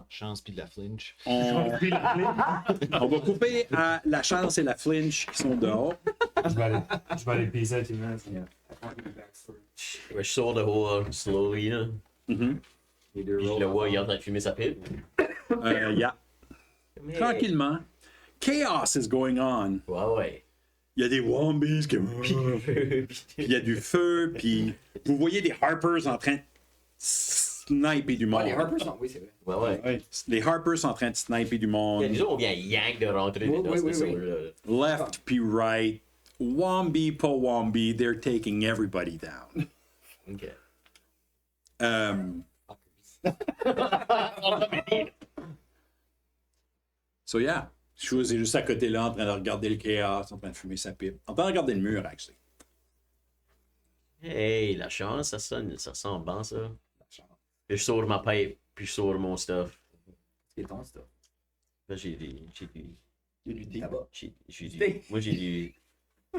Chance puis de la flinch. On va couper à la chance et la flinch qui sont dehors. Je vais aller pisser, tu vois. Ouais, je sors de haut, slowly, là. Mhm. Les deux Puis je rolls le vois, il est en ensemble. train de fumer sa pipe. Yeah. Tranquillement. Chaos is going on. Ouais, ouais. Il y a des wombies qui... Puis il y a du feu, puis vous voyez des harpers en train de sniper du Ah, monde. les Harpers sont... Oui, c'est vrai. Ouais, ouais. Les harpers sont en train de sniper du monde. Nous autres, on vient yank de rentrer Oui, dans oui, ce oui, serveur-là. Left puis right. Wombi po wombi, they're taking everybody down. Ok. So yeah. Chose est juste à côté là, en train de regarder le chaos, en train de fumer sa pipe. En train de regarder le mur, actually. Hey, la chance, ça sonne bon, ça. Puis je sors ma pipe, puis je sors mon stuff. C'est ton stuff. Là, j'ai du Tabac. j'ai du... Moi, j'ai du...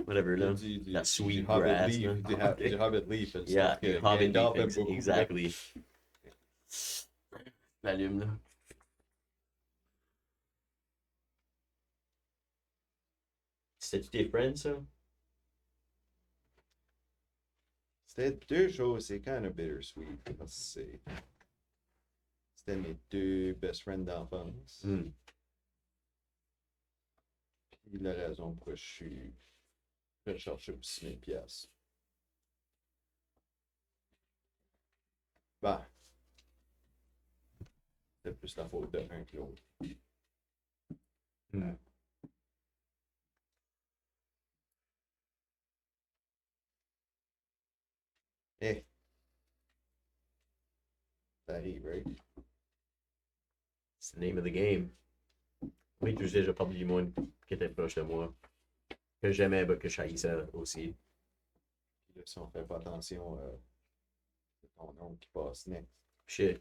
Whatever, là. La sweet Hobbit grass, leaf, là. du Hobbit leaf. and Yeah, stuff que Hobbit Gandalf aime leaf, beaucoup. exactly. L'allume, là. C'était-tu tes friends, ça? C'était deux choses, c'est kind of bittersweet. Parce que c'était mes deux best friends d'enfance. Hmm. Puis la raison pourquoi je suis recherché pour 6 000 piastres. Bah. C'est plus la faute de un que l'autre. Hmm. ça arrive, right? It's the name of the game. Oui, tu sais, j'ai pas du monde qui était proche de moi. Que j'aimais, mais que je haïssais aussi. Puis là, si on fait pas attention, c'est ton oncle qui passe next. Shit.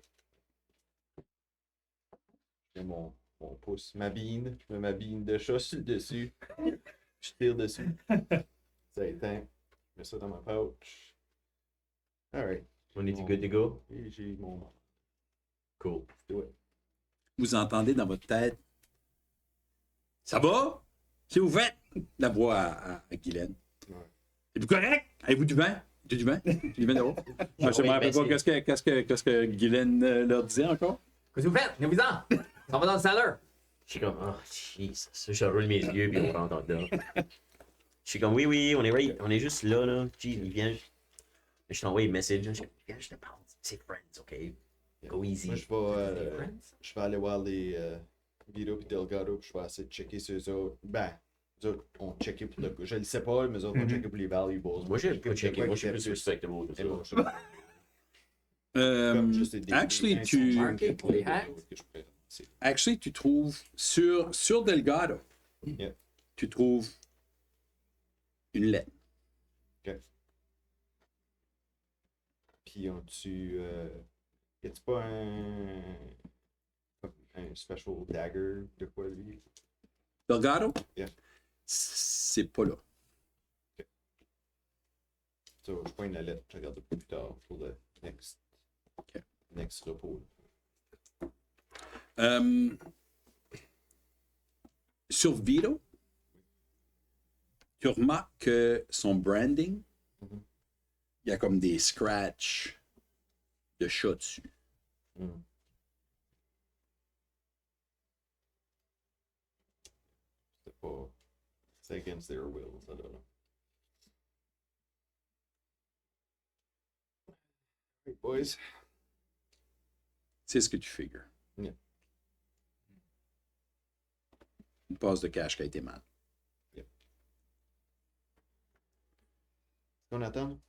Je mets mon pouce, ma bean, je mets ma bean de chat sur le dessus. Je tire dessus. Ça éteint. Je mets ça dans ma pouch. Alright. On est good to go? Et j'ai mon. Cool. Do it. Vous entendez dans votre tête. Ça va? C'est vous faites? La voix à Guylaine. Ouais. Êtes-vous correct? Avez-vous du vin? Du vin? Du vin d'eau? Je ne me rappelle pas qu'est-ce que Guylaine leur disait encore. Qu'est-ce que vous faites? Venez-vous-en! Ça va dans le cellar! Je suis comme, oh, jeez. Je roule mes yeux, puis on rentre dedans. Je suis comme, oui, on est juste là. Jeez, il vient. Je t'envoie un message. Je suis comme, viens, je te parle. C'est friends, OK? Go easy. Moi, je vais aller voir les Vito et Delgado, puis je vais essayer de checker sur eux autres. Ben, eux autres ont checké pour le. Je le sais pas, mais eux autres ont checké pour les valuables. Moi, j'ai pas checké. Moi, je suis plus respectable que C'est bon, ça. comme juste des Actually, Marqué pour les hacks. Actually, tu trouves sur Delgado, Yeah. tu trouves une lettre. Puis ont-tu. Y'a-tu pas un special dagger de quoi lui? Delgado? Yeah. C'est pas là. So, je prends la lettre, je regarde plus tard pour le next repos. Sur Vito, tu remarques que son branding, il y a comme des scratchs de chat dessus. C'est pas. C'est against their will, ça là. Hey boys. C'est ce que tu figures. Yeah. Une passe de cash qui a été mal. On attend?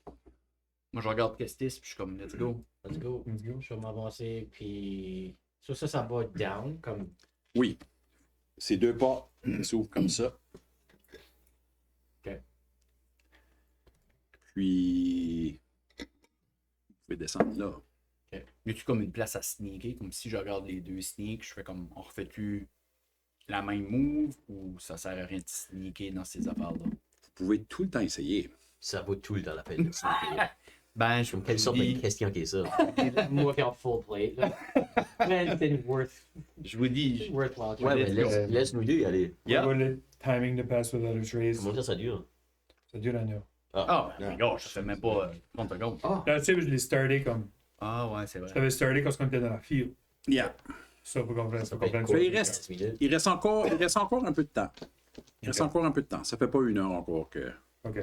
Moi, je regarde Kestis, puis je suis comme, let's go. Let's go. Je vais m'avancer, puis. Ça va down, comme. Oui. Ces deux pas s'ouvrent comme ça. OK. Puis. Vous pouvez descendre là. Y a-tu comme une place à sneaker? Comme si je regarde les deux sneaks, je fais comme, on refait-tu la même move ou ça sert à rien de sneaker dans ces affaires-là? Vous pouvez tout le temps essayer. Ça vaut tout le temps la peine de se montrer. Ben, je Comme quelle sorte de question qu'est ça? Moi qui en full plate, là. Man, c'est je vous dis, worthwhile. Ouais, mais laisse-nous deux y aller. Yeah. What le timing de pass without a trace? Comment ça dure? Ça dure un heure. ah, ben, gars, ça fait même pas 30 secondes. Là, tu sais, je l'ai starté comme. Ah, ouais, c'est vrai. Je l'avais starté quand on était dans la field. Yeah. Ça, pour qu'on Ça ça fait comprenne quoi? Il reste encore un peu de temps. Il reste encore un peu de temps. Ça fait pas une heure encore que. Ok.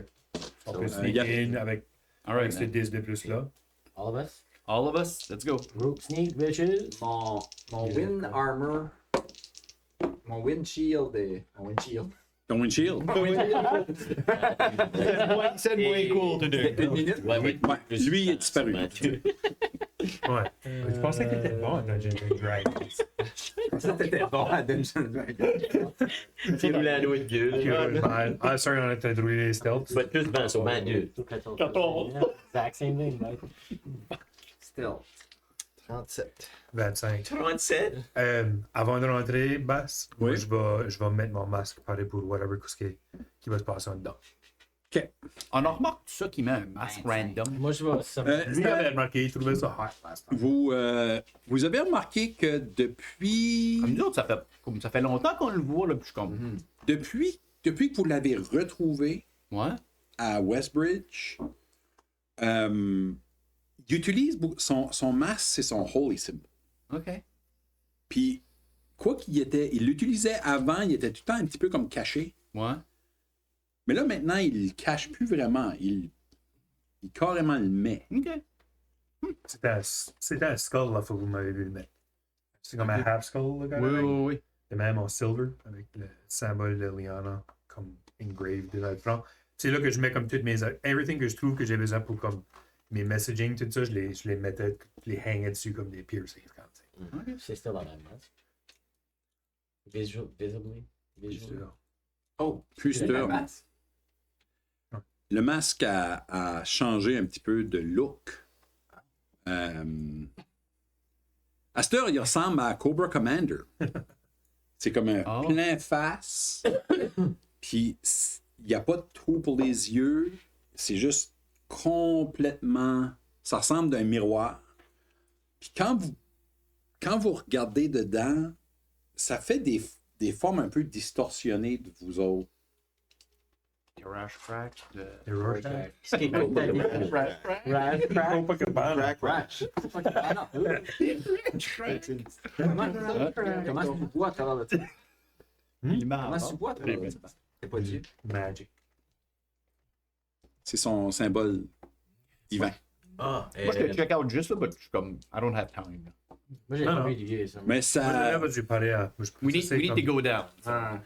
On peut y sneak a- in avec Alright, ce man. 10 de plus là. All of us? All of us, let's go. Group sneak, bitches. Mon wind armor. Mon wind shield est. Mon wind shield. Ton windshield. C'est moins cool to do. Une minute. Ouais, Ouais, lui, il est disparu. Ouais. Je pensais que t'étais bon à Dungeons and Dragons. Ça, t'étais bon à Dungeons Dragons. C'est nous l'anneau de gueule. Ah, sorry, on était de rouler les stealths. But plus ben, sur ben deux. Exact same thing, right? Still. 37. 25. 37? Avant de rentrer, Bass, moi, Oui. je vais mettre mon masque pareil pour whatever qui va se passer en dedans. On en remarque tout ça qui met un masque random. Moi, je vais. Lui avait remarqué, il trouvait ça hot last time. Vous avez remarqué que depuis. Comme nous autres, ça fait longtemps qu'on le voit, là, puis je suis comme, Depuis que vous l'avez retrouvé ouais. à Westbridge, il utilise son masque, c'est son holy symbol. OK. Puis, quoi il l'utilisait avant, il était tout le temps un petit peu comme caché. Ouais. Mais là, maintenant, il le cache plus vraiment. Il carrément le met. OK. C'était un skull, là, faut que vous m'avez vu le mettre. C'est comme un half skull, le gars. Oui. Et même en silver, avec le symbole de Liana, comme engraved de là front. C'est là que je mets comme toutes mes. Everything que je trouve que j'ai besoin pour comme mes messaging, tout ça, je les mettais, je les hangais dessus comme des piercings. Quand même. C'est still la même masse. Visibly. Oh, Plus c'est sûr. la masse. Le masque a changé un petit peu de look. À cette heure, il ressemble à Cobra Commander. C'est comme un Oh. plein face. Puis il n'y a pas de trou pour les yeux. C'est juste complètement. Ça ressemble à un miroir. Puis quand vous regardez dedans, ça fait des formes un peu distorsionnées de vous autres. Crash crack. Les Rorschach. Ce qui est cool, t'as dit. Rash, crack. Copacabana. Crash. Ah non. Comment tu bois à travers le temps? Comment tu bois à travers le temps? C'est pas Dieu. Magic. C'est son symbole divin. Ah, Moi, je te check out juste là, mais je suis comme, I don't have time. Moi, j'ai Non, pas non. vu l'idée, ça. Mais Moi, ça. là, j'ai parlé à. moi, We ça, need, c'est we need comme- to go down. Ah.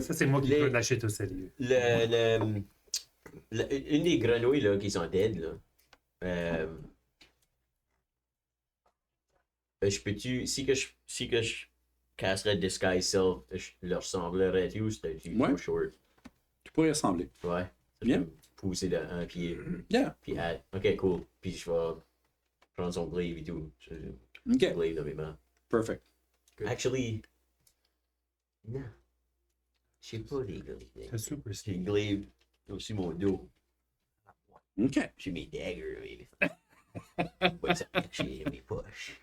Ça, c'est moi qui Les- peux la shit au sérieux. Une des grenouilles là, qui sont dead, là, je peux-tu, si que je casserais Disguise Self, je leur ressemblerais-tu ou c'était-tu Ouais. trop short? Tu pourrais ressembler. Ouais. Bien. Pousser d'un pied. Yeah. Puis ok, cool. Puis je vais prendre son glaive et tout. OK. Glaive dans mes mains. Perfect. Actually, non. J'ai pas des glaives. C'est super J'ai stylé. une glaive sur mon dos. OK. J'ai mes daggers, baby. Ouais, ça j'ai mes poches.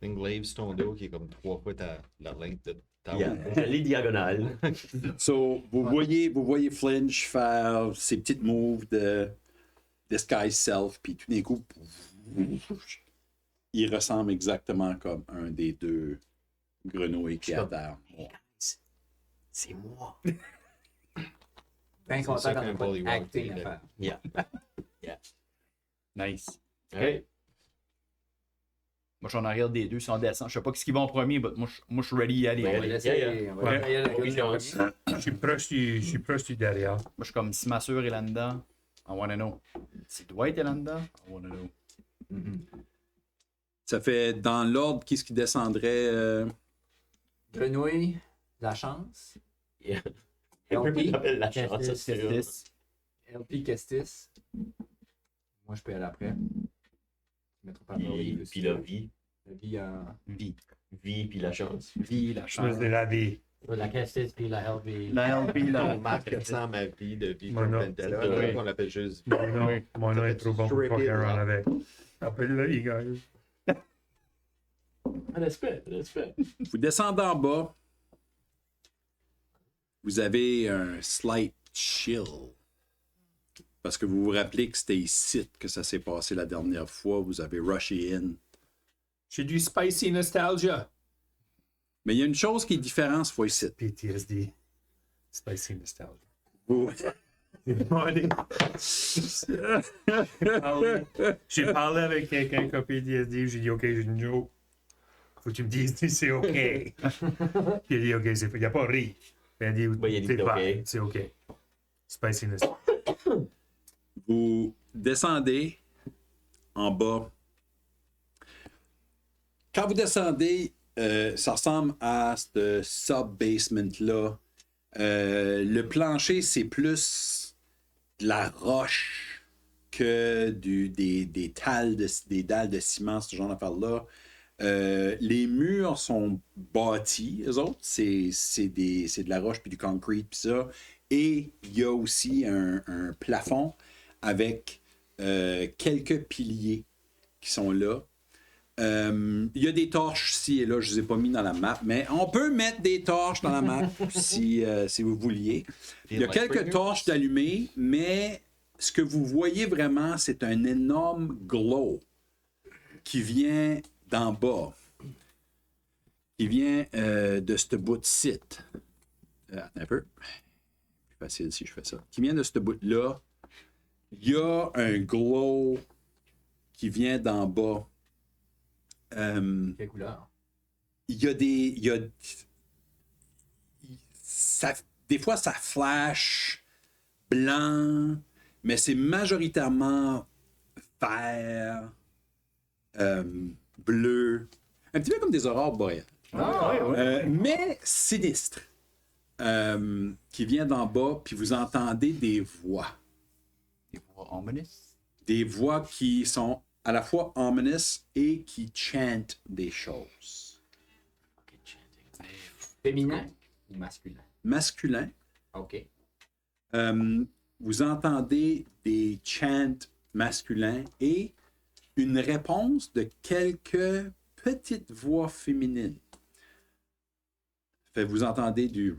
Une glaive sur ton dos qui est comme 3 fois la length de ta Yeah. Les diagonales. So, vous voyez Flinch faire ses petites moves de Disguise Self, puis tout d'un coup, il ressemble exactement comme un des deux grenouilles qui est à terre. C'est moi. Bien content ça quand qu'un on a pas Bullywog acting à fait, faire. Yeah. Nice. Okay. Moi, je suis en arrière des deux, si on descend. Je sais pas ce qui va en premier, mais moi, je suis ready y aller. Ouais, On va laisser. On va Ouais. laisser la grenouille en Confiance. premier. Je suis proche du derrière. Moi, je suis comme, si ma soeur est là-dedans, I wanna know. Si Dwight est là-dedans, I wanna know. Ça fait dans l'ordre qui ce qui descendrait. Grenouille, la chance. Yeah. LP, J'appelle la chance. ça, c'est vrai. Kestis. LP Kestis. Moi, je peux aller après. Je mettrai pas Puis la vie. La vie en. Vie. Vie, puis la chance. Vie, la chance. C'est la vie. La Kestis puis la Healthy. La LP, On la marque ressemble à vie de vie Moi, comme non. Pentella. C'est vrai. On l'appelle juste. Mon nom est trop bon pour Strip it, fucker around là. avec. Appelle-le, les gars. Respect. Vous descendez en bas. Vous avez un slight chill. Parce que vous vous rappelez que c'était ici que ça s'est passé la dernière fois. Vous avez rushé in. J'ai du spicy nostalgia. Mais il y a une chose qui est différente cette fois-ci. PTSD. Spicy nostalgia. Vous- J'ai parlé avec quelqu'un qui a PTSD. J'ai dit, OK, j'ai une joke. Faut que tu me dises si c'est OK. Puis il a dit, OK, il n'a pas ri. Puis il a dit, Ben, il a dit c'est c'est pas, OK. c'est OK. Spicy nostalgia. Vous descendez en bas. Quand vous descendez, ça ressemble à ce sub-basement-là. Le plancher, c'est plus de la roche que des dalles de ciment, ce genre d'affaires-là. Les murs sont bâtis, eux autres. C'est de la roche puis du concrete puis ça. Et il y a aussi un plafond avec quelques piliers qui sont là. Il y a des torches ici et là, je ne les ai pas mis dans la map, mais on peut mettre des torches dans la map si vous vouliez. Il y a quelques torches d'allumées, mais ce que vous voyez vraiment, c'est un énorme glow qui vient d'en bas, qui vient de ce bout de site. Attends un peu. Plus facile si je fais ça. Qui vient de ce bout-là. Il y a un glow qui vient d'en bas. Quelle couleur? Il y a des fois, ça flash blanc, mais c'est majoritairement vert, bleu, un petit peu comme des aurores boréales. Mais sinistre, qui vient d'en bas, puis vous entendez des voix. Des voix ominous. Des voix qui sont à la fois ominous et qui chantent des choses. Féminin ou masculin? Masculin, Ok. vous entendez des chants masculins et une réponse de quelques petites voix féminines. Fait, vous entendez du...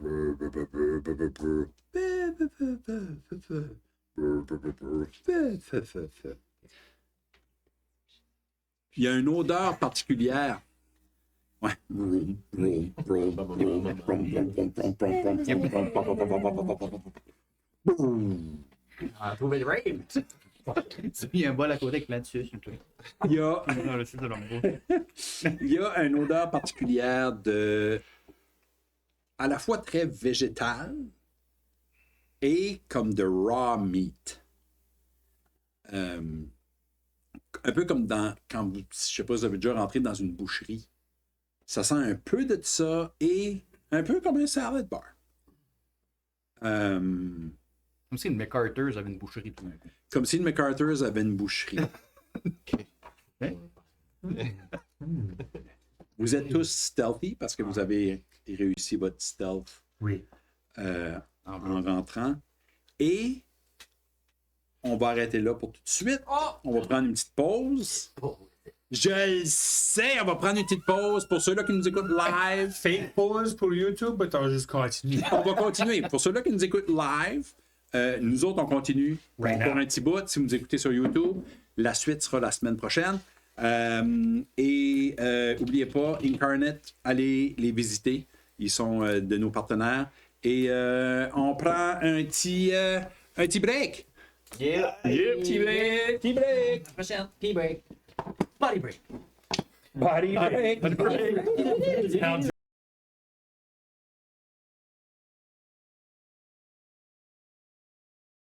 Il y a une odeur particulière. Ouais. On a trouvé le rave. Il y a un bol à côté avec plein de sucre. Il y a, Non, c'est de l'ombre. il y a une odeur particulière de... à la fois très végétale et comme de raw meat. Un peu comme dans... quand vous... je sais pas si vous avez déjà rentré dans une boucherie. Ça sent un peu de ça et un peu comme un salad bar. Comme si une McCarters avait une boucherie tout d'un coup. Comme si le McCarters avait une boucherie. Vous êtes tous stealthy parce que vous avez réussi votre stealth Oui. en rentrant. Et on va arrêter là pour tout de suite. On va prendre une petite pause. Je le sais, on va prendre une petite pause pour ceux-là qui nous écoutent live. Fake pause pour YouTube, mais t'as juste continué. On va continuer. Pour ceux-là qui nous écoutent live, nous autres, on continue pour Right now. un petit bout. Si vous nous écoutez sur YouTube, la suite sera la semaine prochaine. N'oubliez pas, Incarnate, allez les visiter. Ils sont de nos partenaires. Et on prend un petit break. Yeah. Petit break. Petit break. Prochaine. Tea break. Body break. Body break.